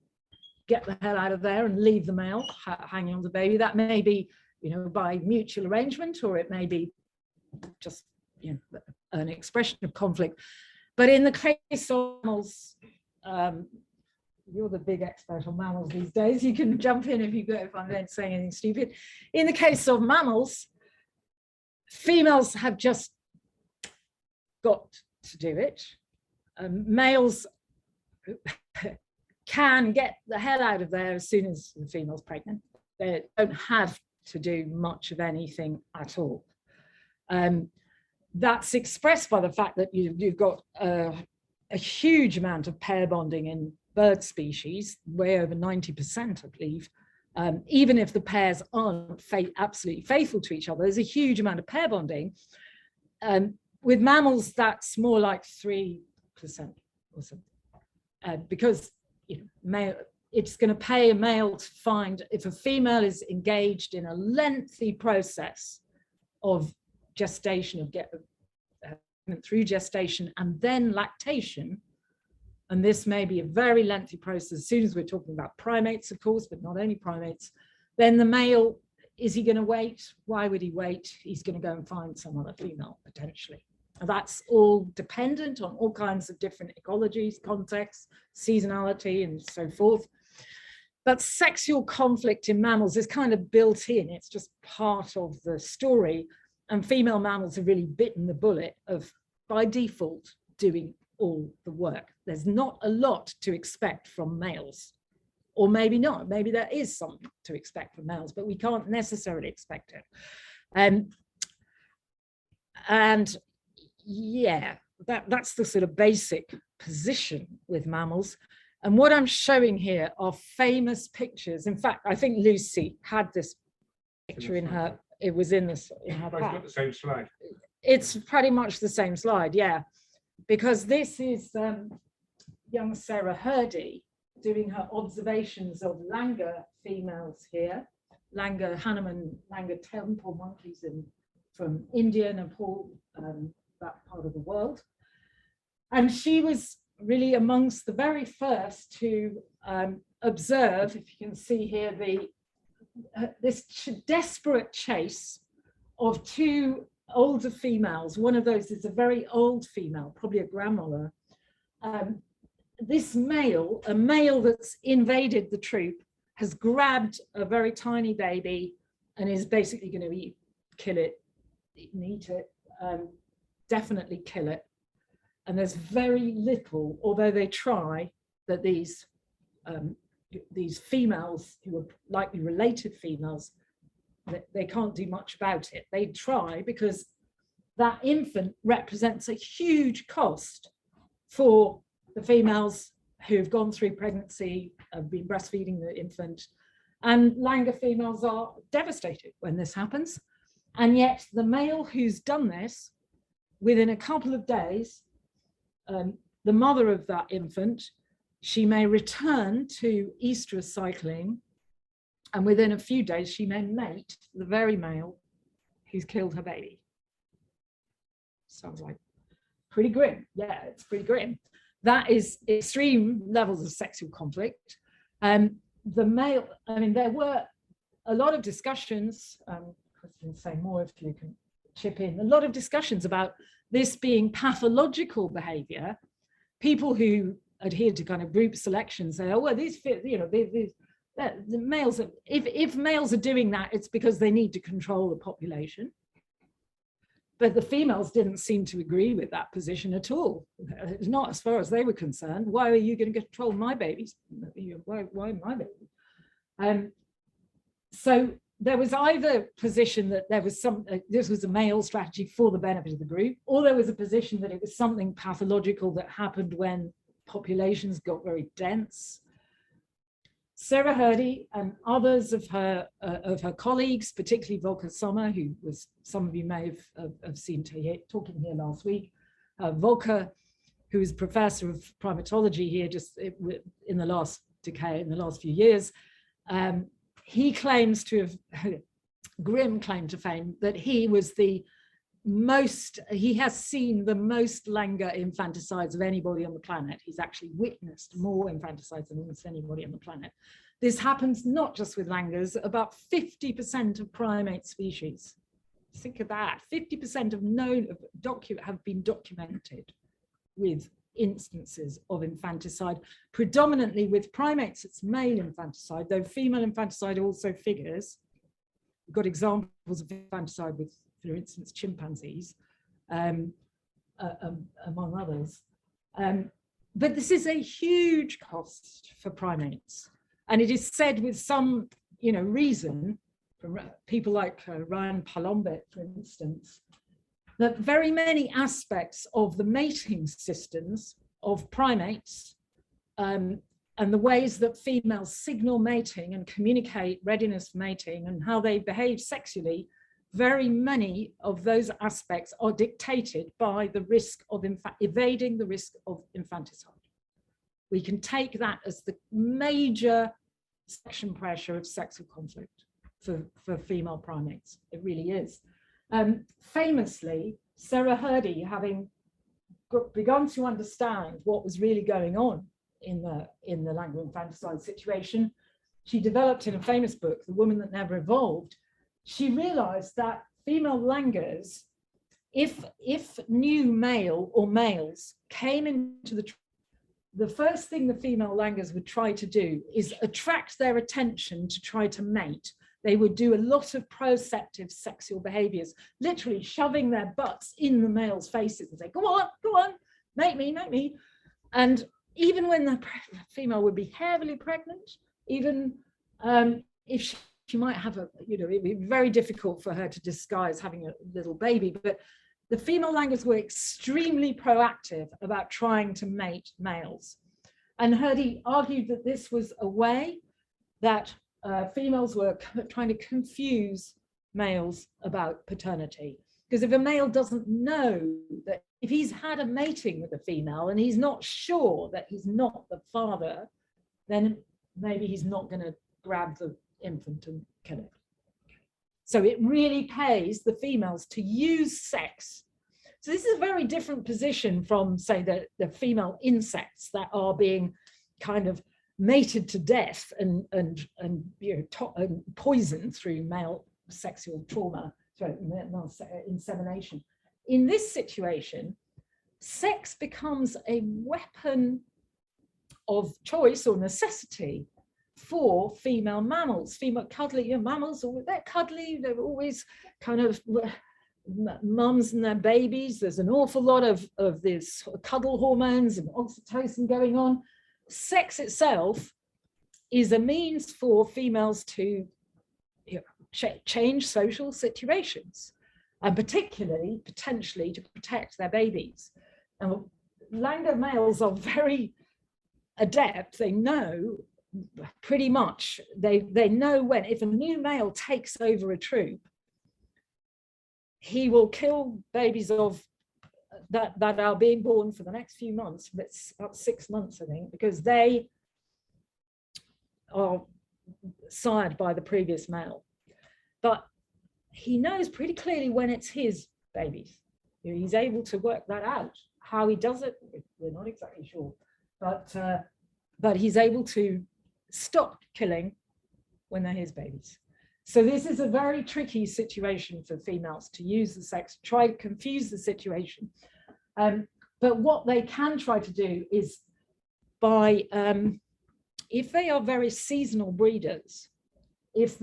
get the hell out of there and leave the male hanging on the baby. That may be, you know, by mutual arrangement, or it may be just, you know, an expression of conflict. But in the case of mammals, you're the big expert on mammals these days. You can jump in if I'm going to say anything stupid. In the case of mammals, females have just got to do it. Males can get the hell out of there as soon as the female's pregnant. They don't have to do much of anything at all. That's expressed by the fact that you've got a huge amount of pair bonding in bird species, way over 90%, I believe. Even if the pairs aren't absolutely faithful to each other, there's a huge amount of pair bonding. With mammals, that's more like 3% or something, because, you know, it's going to pay a male to find if a female is engaged in a lengthy process of gestation, through gestation and then lactation, and this may be a very lengthy process as soon as we're talking about primates, of course, but not only primates, then the male, is he going to wait? Why would he wait? He's going to go and find some other female, potentially. And that's all dependent on all kinds of different ecologies, contexts, seasonality, and so forth. But sexual conflict in mammals is kind of built in. It's just part of the story. And female mammals have really bitten the bullet of, by default, doing all the work. There's not a lot to expect from males. Or maybe not. Maybe there is something to expect from males, but we can't necessarily expect it. And yeah, that's the sort of basic position with mammals. And what I'm showing here are famous pictures. In fact, I think Lucy had this picture in her, it was in her I've got the same slide. It's pretty much the same slide, yeah. Because this is young Sarah Hurdy doing her observations of langur females here, langur, Hanuman, langur temple monkeys from India, Nepal, that part of the world. And she was really amongst the very first to observe, if you can see here, this desperate chase of two older females. One of those is a very old female, probably a grandmother. This male, a male that's invaded the troop, has grabbed a very tiny baby and is basically going to kill it, eat it, definitely kill it. And there's very little, although they try, that these females who are likely related females, they can't do much about it. They try because that infant represents a huge cost for the females who've gone through pregnancy, have been breastfeeding the infant, and langur females are devastated when this happens. And yet the male who's done this, within a couple of days, the mother of that infant, she may return to estrous cycling, and within a few days she may mate the very male who's killed her baby. Sounds like pretty grim. Yeah, it's pretty grim. That is extreme levels of sexual conflict. The male, I mean, there were a lot of discussions, I can say more if you can chip in, a lot of discussions about this being pathological behavior. People who adhere to kind of group selection say, oh, well, these, you know, the males, if males are doing that, it's because they need to control the population. But the females didn't seem to agree with that position at all. It's not as far as they were concerned. Why are you going to control my babies? Why my baby? So there was either position that there was this was a male strategy for the benefit of the group, or there was a position that it was something pathological that happened when populations got very dense. Sarah Hurdy and others of her colleagues, particularly Volker Sommer, who was, some of you may have seen talking here last week. Volker, who is professor of primatology here just in the last decay in the last few years. He claims to have, grim claim to fame, that he was he has seen the most Langer infanticides of anybody on the planet. He's actually witnessed more infanticides than almost anybody on the planet. This happens not just with Langers, about 50% of primate species. Think of that, 50% have been documented with instances of infanticide, predominantly with primates. It's male infanticide, though female infanticide also figures. We've got examples of infanticide with, for instance, chimpanzees, among others. But this is a huge cost for primates. And it is said with some, reason, from people like Ryan Palombet, for instance, that very many aspects of the mating systems of primates and the ways that females signal mating and communicate readiness for mating and how they behave sexually, very many of those aspects are dictated by the risk of evading the risk of infanticide. We can take that as the major section pressure of sexual conflict for female primates. It really is. Famously, Sarah Hrdy, having begun to understand what was really going on in the Langer infanticide situation, she developed in a famous book, The Woman That Never Evolved. She realized that female Langers, if new male or males came into the first thing the female Langers would try to do is attract their attention to try to mate. They would do a lot of proceptive sexual behaviors, literally shoving their butts in the male's faces and say, go on, mate me. And even when the female would be heavily pregnant, even if she might have it'd be very difficult for her to disguise having a little baby, but the female Langers were extremely proactive about trying to mate males. And Hrdy argued that this was a way that females were trying to confuse males about paternity. Because if a male doesn't know that, if he's had a mating with a female and he's not sure that he's not the father, then maybe he's not going to grab the infant and kill it. So it really pays the females to use sex. So this is a very different position from, say, the female insects that are being kind of mated to death and poisoned through male sexual trauma, insemination. In this situation, sex becomes a weapon of choice or necessity for female mammals. Female cuddly mammals, they're cuddly, they're always kind of mums and their babies. There's an awful lot of these cuddle hormones and oxytocin going on. Sex itself is a means for females to change social situations, and particularly, potentially, to protect their babies. And Langer males are very adept. They know pretty much, they know when, if a new male takes over a troop, he will kill babies of that are being born for the next few months. It's about 6 months, I think, because they are sired by the previous male. But he knows pretty clearly when it's his babies. He's able to work that out. How he does it, we're not exactly sure. But he's able to stop killing when they're his babies. So this is a very tricky situation for females to use the sex, try to confuse the situation. But what they can try to do is by, if they are very seasonal breeders, if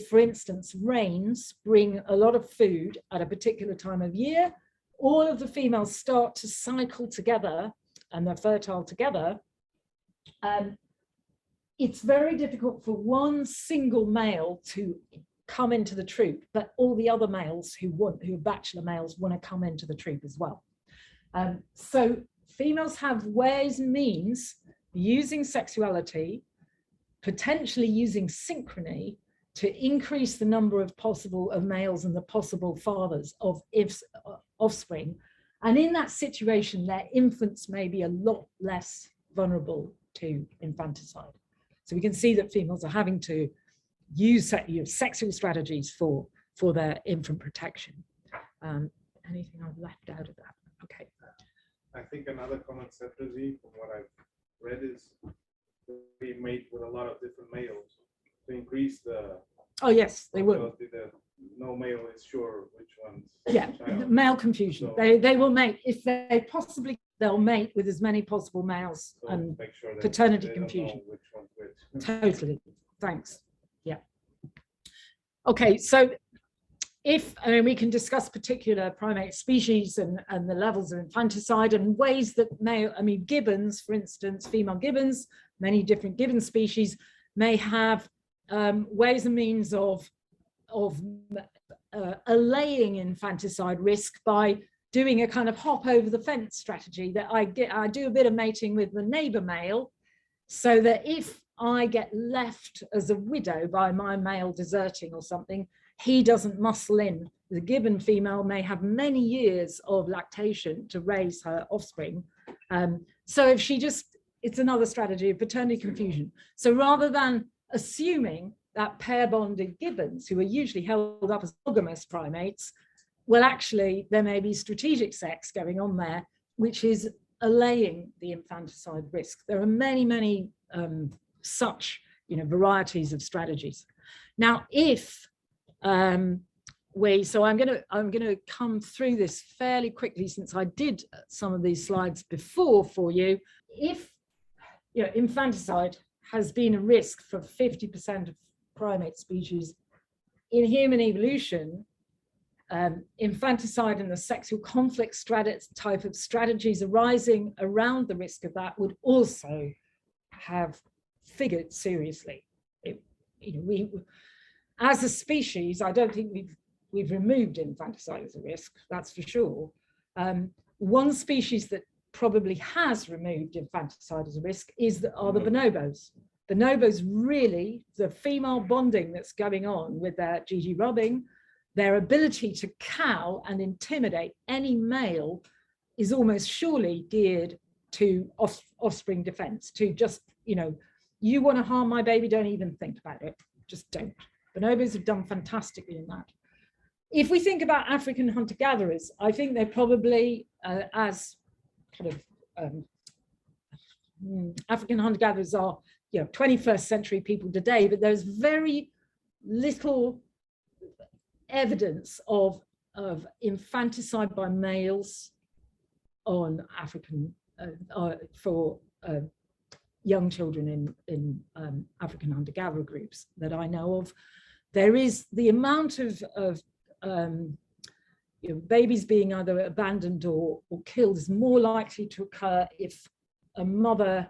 for instance, rains bring a lot of food at a particular time of year, all of the females start to cycle together and they're fertile together. It's very difficult for one single male to come into the troop, but all the other males who are bachelor males want to come into the troop as well. So females have ways and means using sexuality, potentially using synchrony, to increase the number of males and the possible fathers of offspring. And in that situation, their infants may be a lot less vulnerable to infanticide. So we can see that females are having to use sexual strategies for their infant protection. Anything I've left out of that? Okay. I think another common strategy from what I've read is they mate with a lot of different males to increase the. Oh yes, they will. No male is sure which one's. Yeah, male confusion. So, they will mate if they possibly. They'll mate with as many possible males and make sure that paternity they confusion. don't know which one's which. Totally. Thanks. Yeah. Okay, so we can discuss particular primate species and the levels of infanticide and ways that gibbons, for instance, female gibbons, many different gibbon species may have ways and means of allaying infanticide risk by doing a kind of hop over the fence strategy that I do a bit of mating with the neighbor male, so that if I get left as a widow by my male deserting or something, he doesn't muscle in. The gibbon female may have many years of lactation to raise her offspring. So if she it's another strategy of paternity confusion. So rather than assuming that pair bonded gibbons, who are usually held up as monogamous primates, well, actually, there may be strategic sex going on there, which is allaying the infanticide risk. There are many, many such varieties of strategies. Now, if so I'm gonna come through this fairly quickly, since I did some of these slides before for you. If infanticide has been a risk for 50% of primate species in human evolution, infanticide and the sexual conflict type of strategies arising around the risk of that would also have figured seriously. We, as a species, I don't think we've removed infanticide as a risk, that's for sure. One species that probably has removed infanticide as a risk are the bonobos. Bonobos really, the female bonding that's going on with their GG rubbing, their ability to cow and intimidate any male is almost surely geared to offspring defense, to just, you want to harm my baby, don't even think about it, just don't. Bonobos have done fantastically in that. If we think about African hunter-gatherers, I think they're probably, as kind of, African hunter-gatherers are, 21st century people today, but there's very little evidence of infanticide by males on African for young children in African hunter-gatherer groups that I know of. There is the amount of babies being either abandoned or killed is more likely to occur if a mother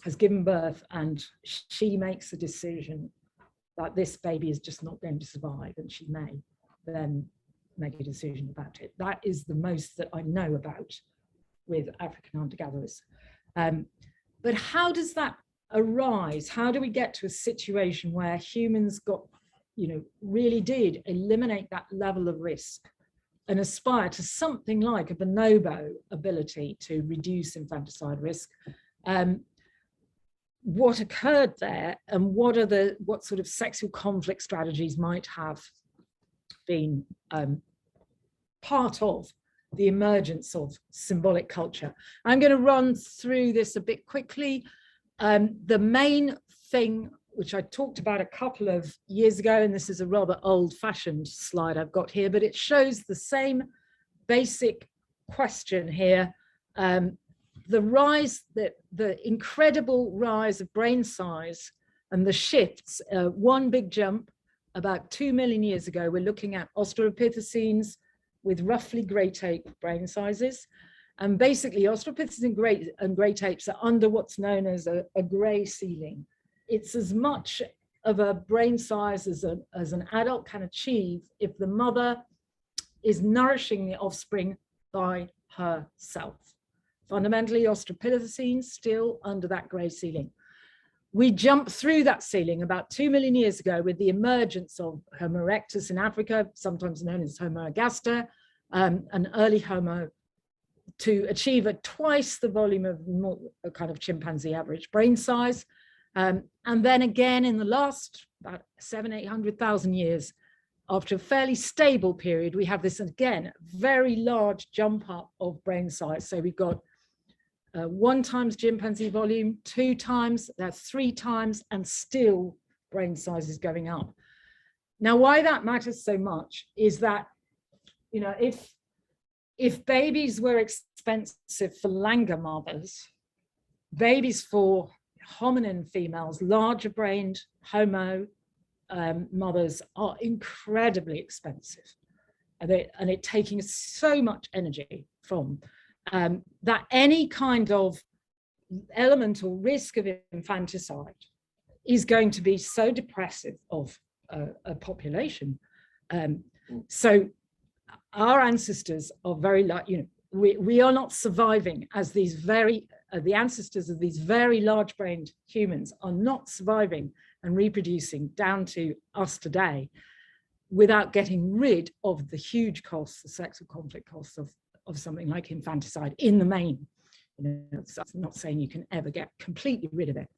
has given birth and she makes a decision that this baby is just not going to survive, and she may then make a decision about it. That is the most that I know about with African hunter-gatherers. But how does that arise? How do we get to a situation where humans really did eliminate that level of risk and aspire to something like a bonobo ability to reduce infanticide risk? What occurred there, and what sort of sexual conflict strategies might have been part of the emergence of symbolic culture? I'm going to run through this a bit quickly. The main thing, which I talked about a couple of years ago, and this is a rather old-fashioned slide I've got here, but it shows the same basic question here. The incredible rise of brain size and the shifts, one big jump about 2 million years ago, we're looking at Australopithecines with roughly great ape brain sizes. And basically Australopithecines and great apes are under what's known as a gray ceiling. It's as much of a brain size as an adult can achieve if the mother is nourishing the offspring by herself. Fundamentally, Australopithecines still under that grey ceiling. We jumped through that ceiling about 2 million years ago with the emergence of Homo erectus in Africa, sometimes known as Homo ergaster, an early Homo to achieve twice the volume of a kind of chimpanzee average brain size. And then again, in the last about 700,000–800,000 years, after a fairly stable period, we have this, again, very large jump up of brain size. So we've got 1 times chimpanzee volume, 2 times, that's 3 times, and still brain size is going up. Now, why that matters so much is that, you know, if babies were expensive for langur mothers, babies for hominin females, larger brained Homo mothers are incredibly expensive, and it taking so much energy from that any kind of element or risk of infanticide is going to be so depressive of a population. So our ancestors are very like, you know, we are not surviving as these very, the ancestors of these very large-brained humans are not surviving and reproducing down to us today without getting rid of the huge costs, the sexual conflict costs of something like infanticide in the main. You know, so I'm not saying you can ever get completely rid of it.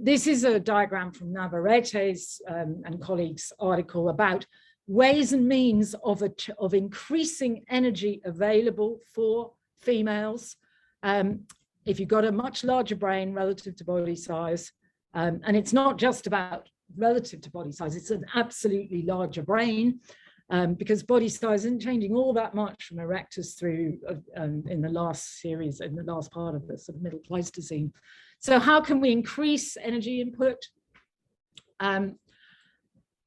This is a diagram from Navarrete's and colleagues' article about ways and means of increasing energy available for females. If you've got a much larger brain relative to body size, and it's not just about relative to body size, it's an absolutely larger brain, because body size isn't changing all that much from erectus through in the last series, in the last part of the sort of middle Pleistocene. So how can we increase energy input?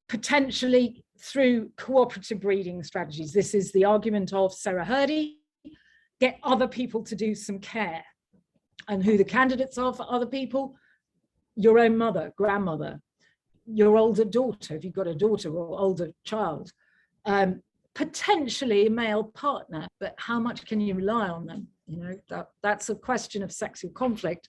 Potentially through cooperative breeding strategies. This is the argument of Sarah Hurdy, get other people to do some care. And who the candidates are for other people? Your own mother, grandmother, your older daughter, if you've got a daughter or older child, potentially a male partner, but how much can you rely on them? You know, that's a question of sexual conflict.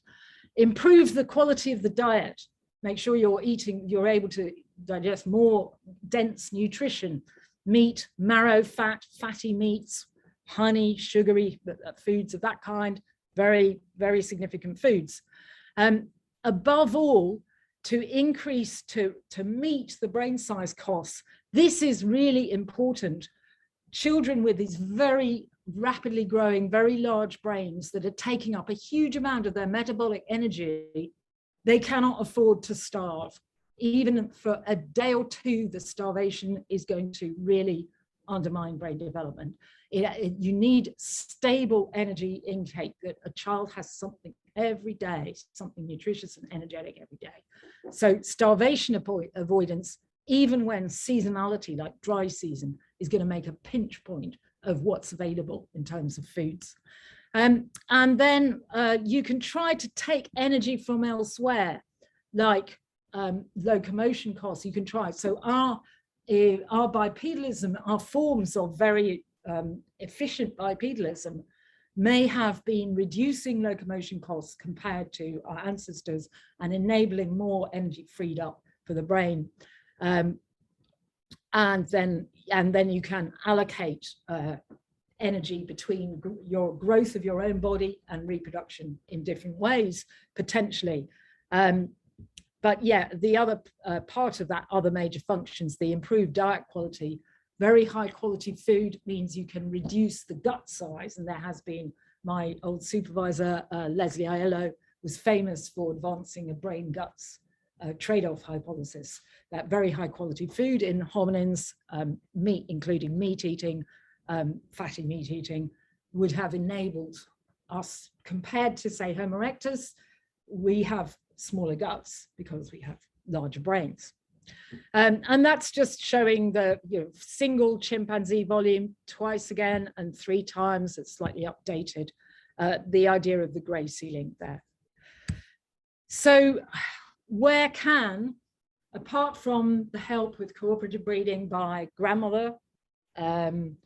Improve the quality of the diet. Make sure you're able to digest more dense nutrition, meat, marrow, fat, fatty meats, honey, sugary foods of that kind, very, very significant foods. Above all, to increase, to meet the brain size costs, this is really important. Children with these very rapidly growing, very large brains that are taking up a huge amount of their metabolic energy, they cannot afford to starve. Even for a day or two, the starvation is going to really undermine brain development. You need stable energy intake, that a child has something every day, something nutritious and energetic every day. So starvation avoidance, even when seasonality, like dry season, is going to make a pinch point of what's available in terms of foods. And then you can try to take energy from elsewhere, like locomotion costs. You can try. So our bipedalism, our forms of very efficient bipedalism may have been reducing locomotion costs compared to our ancestors and enabling more energy freed up for the brain. And then you can allocate energy between your growth of your own body and reproduction in different ways, potentially. But yeah, the other part of that, other major functions, the improved diet quality, very high quality food means you can reduce the gut size. And there has been, my old supervisor, Leslie Aiello, was famous for advancing a brain guts trade-off hypothesis, that very high quality food in hominins, meat, including meat eating, fatty meat eating, would have enabled us, compared to say Homo erectus, we have smaller guts because we have larger brains. And that's just showing the single chimpanzee volume twice again and 3 times, it's slightly updated, the idea of the gray ceiling there. So where can, apart from the help with cooperative breeding by grandmother, the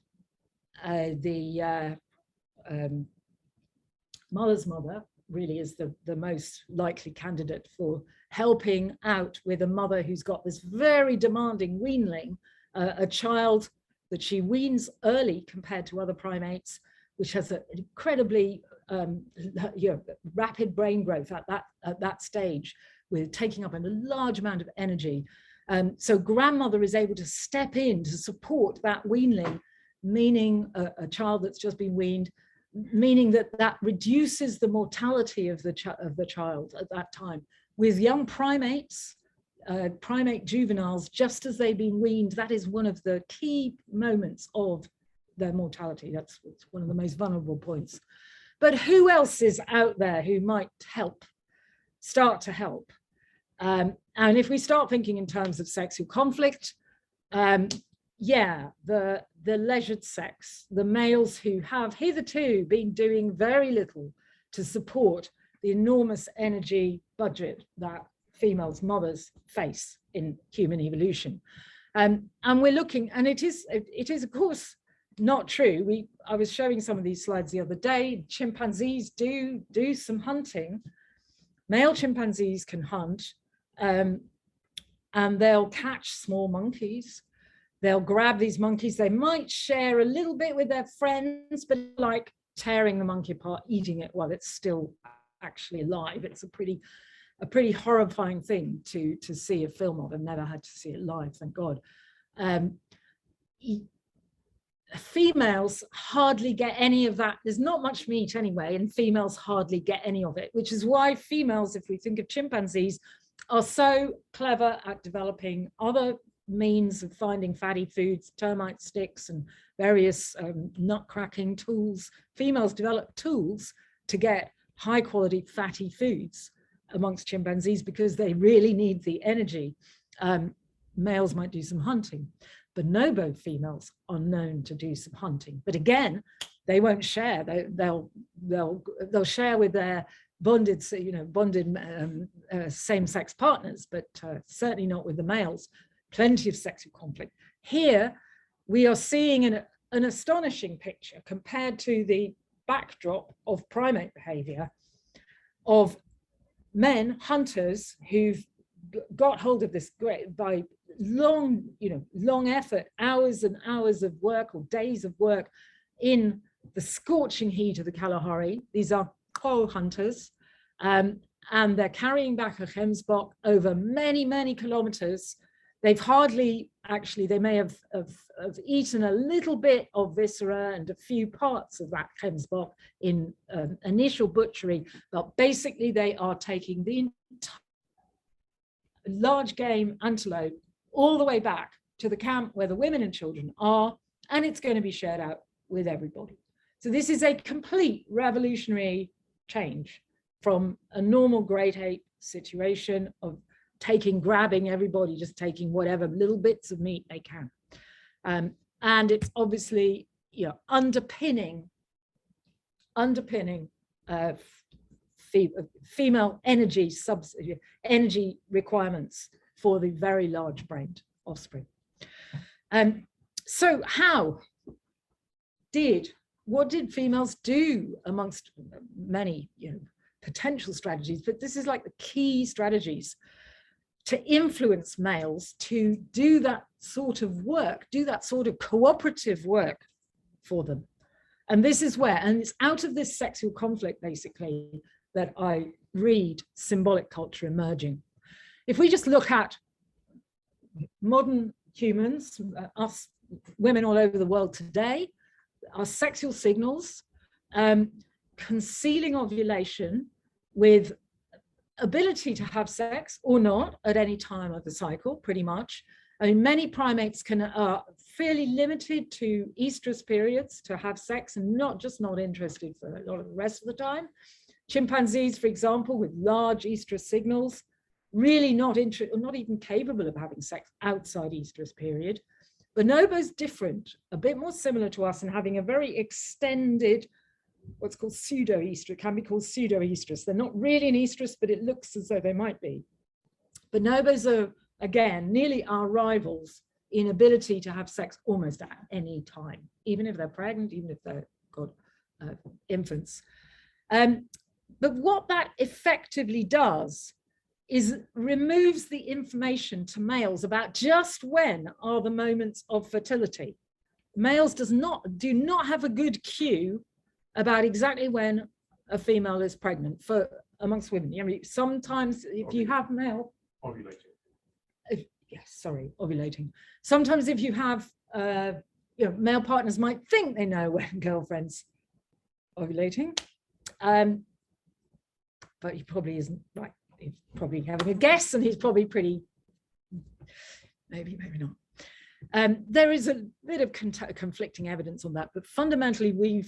mother's mother really is the most likely candidate for helping out with a mother who's got this very demanding weanling, a child that she weans early compared to other primates, which has an incredibly rapid brain growth at that stage, with taking up a large amount of energy. So grandmother is able to step in to support that weanling, meaning a child that's just been weaned, meaning that reduces the mortality of the child at that time. With young primates, primate juveniles, just as they've been weaned, that is one of the key moments of their mortality. That's one of the most vulnerable points. But who else is out there who might start to help? And if we start thinking in terms of sexual conflict, yeah, the leisured sex, the males who have hitherto been doing very little to support the enormous energy budget that females, mothers face in human evolution. And we're looking, and it is of course not true. I was showing some of these slides the other day. Chimpanzees do some hunting. Male chimpanzees can hunt, and they'll catch small monkeys. They'll grab these monkeys. They might share a little bit with their friends, but like tearing the monkey apart, eating it while it's still actually alive. It's a pretty horrifying thing to see a film of. I've never had to see it live, thank God. Females hardly get any of that. There's not much meat anyway, and females hardly get any of it, which is why females, if we think of chimpanzees, are so clever at developing other means of finding fatty foods, termite sticks and various nut cracking tools. Females develop tools to get high quality fatty foods amongst chimpanzees because they really need the energy. Males might do some hunting. Bonobo females are known to do some hunting, but again, they won't share. They'll share with their bonded same-sex partners, but certainly not with the males. Plenty of sexual conflict. Here, we are seeing an astonishing picture compared to the backdrop of primate behavior of men, hunters, who've got hold of this by long effort, hours and hours of work or days of work in the scorching heat of the Kalahari. These are coal hunters, and they're carrying back a gemsbok over many, many kilometers. They've hardly, actually, they may have eaten a little bit of viscera and a few parts of that gemsbok in initial butchery, but basically they are taking the entire large game antelope all the way back to the camp where the women and children are, and it's going to be shared out with everybody. So this is a complete revolutionary change from a normal great ape situation of grabbing everybody, just taking whatever little bits of meat they can. And it's obviously, underpinning female energy requirements for the very large brained offspring. So what did females do amongst many potential strategies, but this is like the key strategies to influence males to do that sort of work, do that sort of cooperative work for them. And this is where, and it's out of this sexual conflict basically that I read symbolic culture emerging. If we just look at modern humans, us women all over the world today, our sexual signals, concealing ovulation with ability to have sex or not at any time of the cycle, pretty much. I mean, many primates are fairly limited to estrus periods to have sex and not interested for a lot of the rest of the time. Chimpanzees, for example, with large estrus signals, really not interested, or not even capable of having sex outside estrus period. Bonobo's different, a bit more similar to us in having a very extended, what's called pseudo-estrus, can be called pseudo-estrus. They're not really an estrus, but it looks as though they might be. Bonobos are, again, nearly our rivals in ability to have sex almost at any time, even if they're pregnant, even if they've got infants. But what that effectively does is removes the information to males about just when are the moments of fertility. Males do not have a good cue about exactly when a female is pregnant for amongst women. I mean, sometimes if you have male Ovulating. ovulating. Sometimes if you have male partners might think they know when girlfriend's ovulating, but he probably isn't right. He's probably having a guess, and he's probably pretty, maybe not. There is a bit of conflicting evidence on that, but fundamentally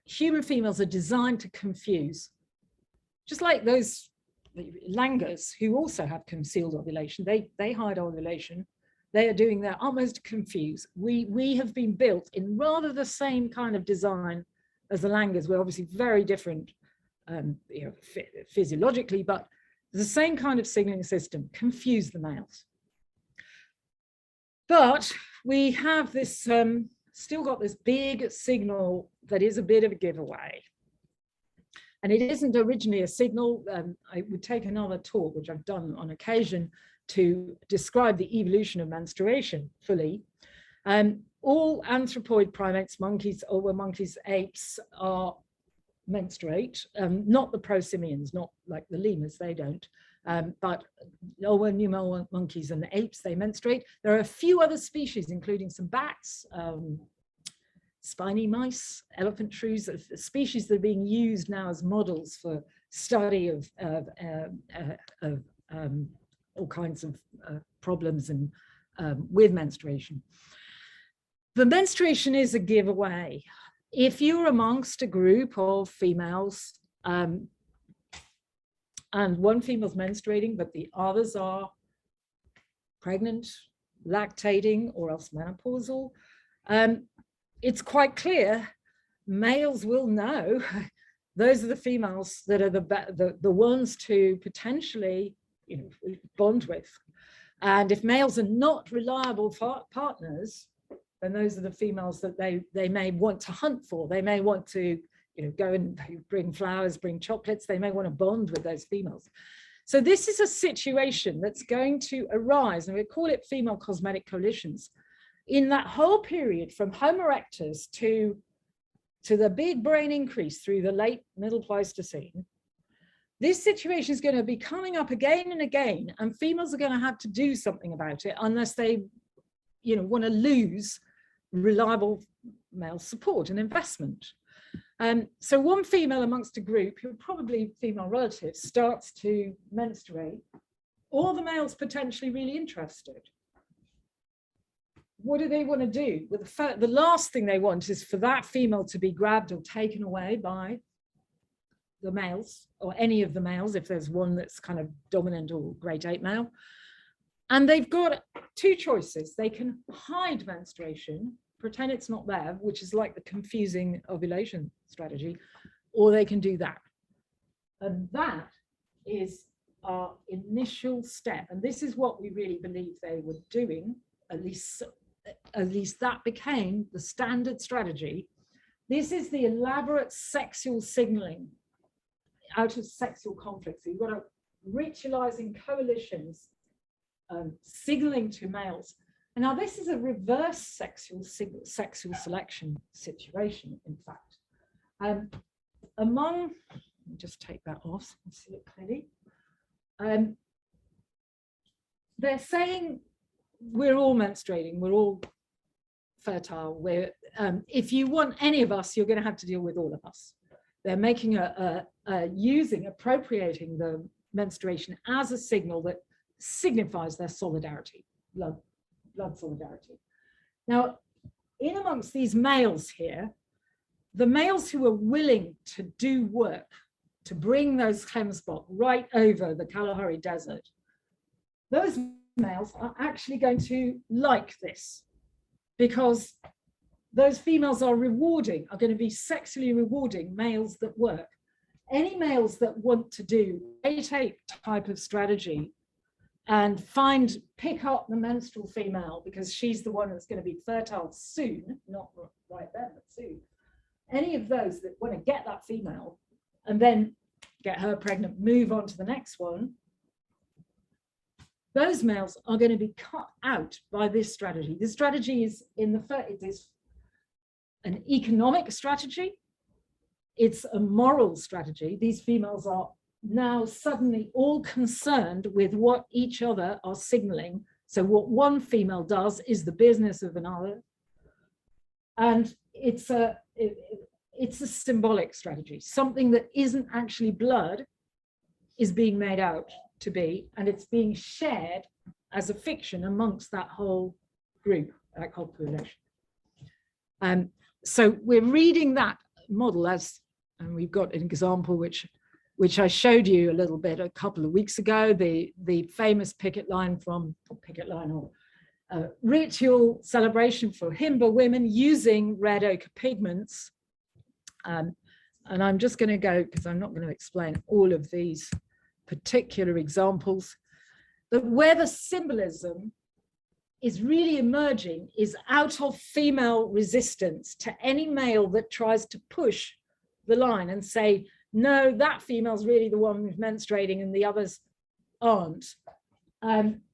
human females are designed to confuse, just like those langurs who also have concealed ovulation. They hide ovulation. They are doing their utmost to confuse. We have been built in rather the same kind of design as the langurs. We're obviously very different physiologically, but the same kind of signaling system, confuse the males. But we have this, still got this big signal that is a bit of a giveaway. And it isn't originally a signal. I would take another talk, which I've done on occasion, to describe the evolution of menstruation fully. All anthropoid primates, monkeys, apes are menstruate, not the prosimians, not like the lemurs, they don't, but new monkeys and apes, they menstruate. There are a few other species, including some bats, spiny mice, elephant shrews, species that are being used now as models for study of all kinds of problems and with menstruation. The menstruation is a giveaway. If you're amongst a group of females and one female's menstruating, but the others are pregnant, lactating, or else menopausal, it's quite clear males will know those are the females that are the ones to potentially bond with. And if males are not reliable partners, then those are the females that they may want to hunt for. They may want to go and bring flowers, bring chocolates. They may want to bond with those females. So this is a situation that's going to arise, and we call it female cosmetic coalitions. In that whole period from Homo erectus to the big brain increase through the late Middle Pleistocene, this situation is going to be coming up again and again, and females are going to have to do something about it unless they want to lose reliable male support and investment. So one female amongst a group, who are probably female relatives, starts to menstruate. All the males potentially really interested. What do they want to do? Well, the last thing they want is for that female to be grabbed or taken away by the males, or any of the males, if there's one that's kind of dominant or great ape male. And they've got two choices. They can hide menstruation, pretend it's not there, which is like the confusing ovulation strategy, or they can do that. And that is our initial step. And this is what we really believe they were doing, at least that became the standard strategy. This is the elaborate sexual signaling out of sexual conflict. So you've got ritualizing coalitions, signaling to males. And now this is a reverse sexual selection situation, in fact. Let me just take that off so you can see it clearly. They're saying we're all menstruating, we're all fertile. If you want any of us, you're going to have to deal with all of us. They're making appropriating the menstruation as a signal that signifies their solidarity, blood solidarity. Now, in amongst these males here, the males who are willing to do work to bring those Chemspot right over the Kalahari Desert, those males are actually going to like this, because those females are going to be sexually rewarding males that work. Any males that want to do ape type of strategy and pick up the menstrual female because she's the one that's going to be fertile soon, not right then, but soon. Any of those that want to get that female and then get her pregnant, move on to the next one, those males are going to be cut out by this strategy. This strategy is it is an economic strategy. it's a moral strategy. These females are now suddenly all concerned with what each other are signaling. So what one female does is the business of another. And it's a symbolic strategy. Something that isn't actually blood is being made out to be, and it's being shared as a fiction amongst that whole group, that whole population. So we're reading that model as, and we've got an example which I showed you a little bit a couple of weeks ago, the famous picket line or ritual celebration for Himba women using red ochre pigments. And I'm just going to go, because I'm not going to explain all of these particular examples, but where the symbolism is really emerging is out of female resistance to any male that tries to push the line and say, no, that female's really the one who's menstruating and the others aren't.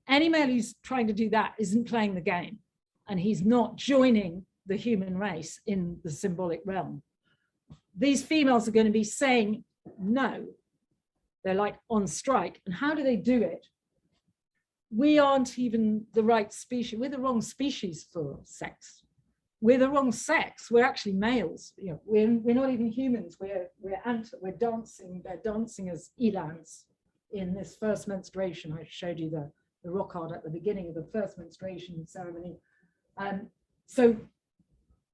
Any male who's trying to do that isn't playing the game, and he's not joining the human race in the symbolic realm. These females are going to be saying no. They're like on strike. And how do they do it? We aren't even the right species. We're the wrong species for sex. We're the wrong sex. We're actually males. You know, we're not even humans. We're dancing. They're dancing as elans in this first menstruation. I showed you the rock art at the beginning of the first menstruation ceremony. So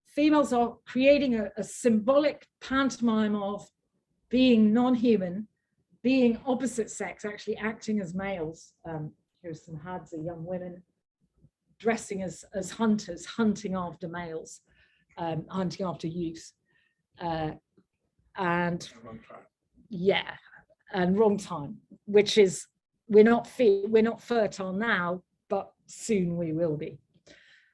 females are creating a symbolic pantomime of being non-human, being opposite sex, actually acting as males. Here's some Hadza young women dressing as hunters, hunting after males, hunting after youth. And yeah, and wrong time, which is, we're not fertile now, but soon we will be.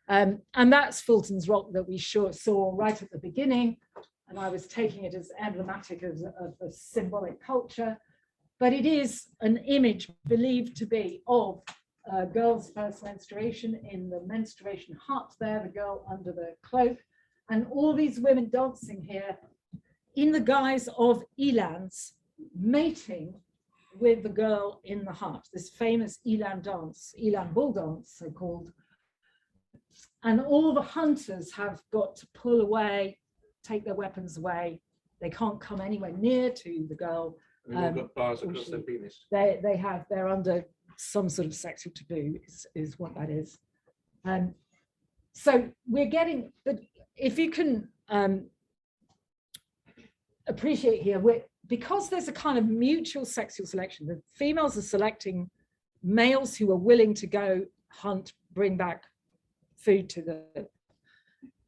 And that's Fulton's rock that we saw right at the beginning. And I was taking it as emblematic of a symbolic culture, but it is an image believed to be of a girl's first menstruation in the menstruation hut there, the girl under the cloak, and all these women dancing here in the guise of elans, mating with the girl in the hut, this famous elan dance, elan bull dance, so-called. And all the hunters have got to pull away, take their weapons away. They can't come anywhere near to the girl. They've all got bars across their penis. They're under some sort of sexual taboo, is what that is. So we're getting, but if you can appreciate here, because there's a kind of mutual sexual selection, the females are selecting males who are willing to go hunt, bring back food to the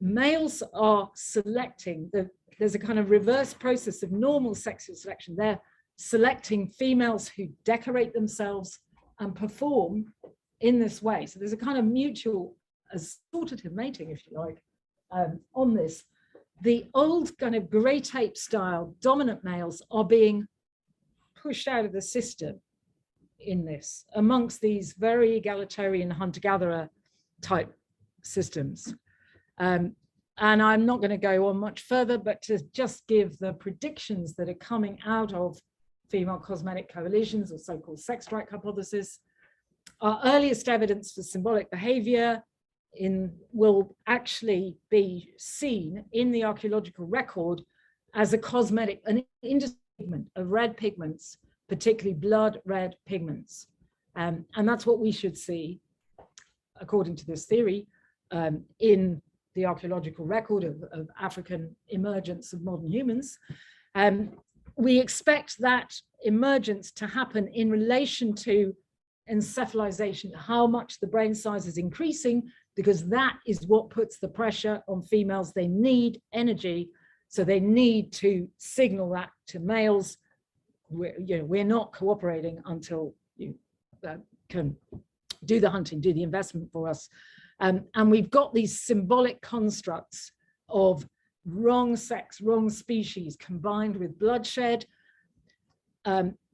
males are selecting, there's a kind of reverse process of normal sexual selection. They're selecting females who decorate themselves and perform in this way. So there's a kind of mutual assortative mating, if you like, on this. The old kind of great ape style dominant males are being pushed out of the system in this, amongst these very egalitarian hunter-gatherer type systems. And I'm not going to go on much further, but to just give the predictions that are coming out of female cosmetic coalitions or so-called sex strike hypothesis. Our earliest evidence for symbolic behavior will actually be seen in the archaeological record as a cosmetic, an industry pigment of red pigments, particularly blood red pigments. And that's what we should see, according to this theory, in the archaeological record of African emergence of modern humans. We expect that emergence to happen in relation to encephalization, how much the brain size is increasing, because that is what puts the pressure on females. They need energy, so they need to signal that to males. We're not cooperating until you can do the hunting, do the investment for us. And we've got these symbolic constructs of wrong sex, wrong species combined with bloodshed,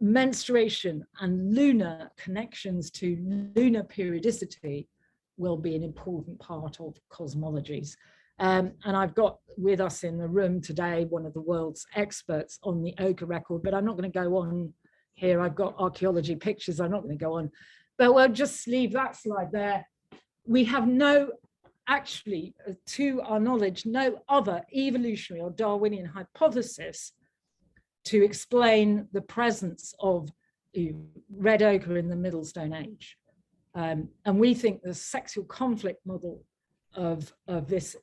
menstruation, and lunar connections to lunar periodicity will be an important part of cosmologies. And I've got with us in the room today one of the world's experts on the ochre record, but I'm not going to go on here. I've got archaeology pictures. I'm not going to go on, but we'll just leave that slide there. We have no, actually, to our knowledge, no other evolutionary or Darwinian hypothesis to explain the presence of red ochre in the Middle Stone Age. And we think the sexual conflict model of this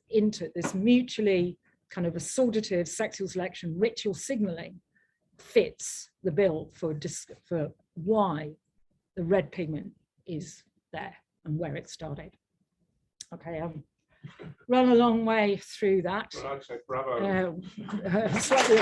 mutually kind of assortative sexual selection, ritual signaling fits the bill for why the red pigment is there and where it started. Okay, run a long way through that. Well, I'd say bravo. Slightly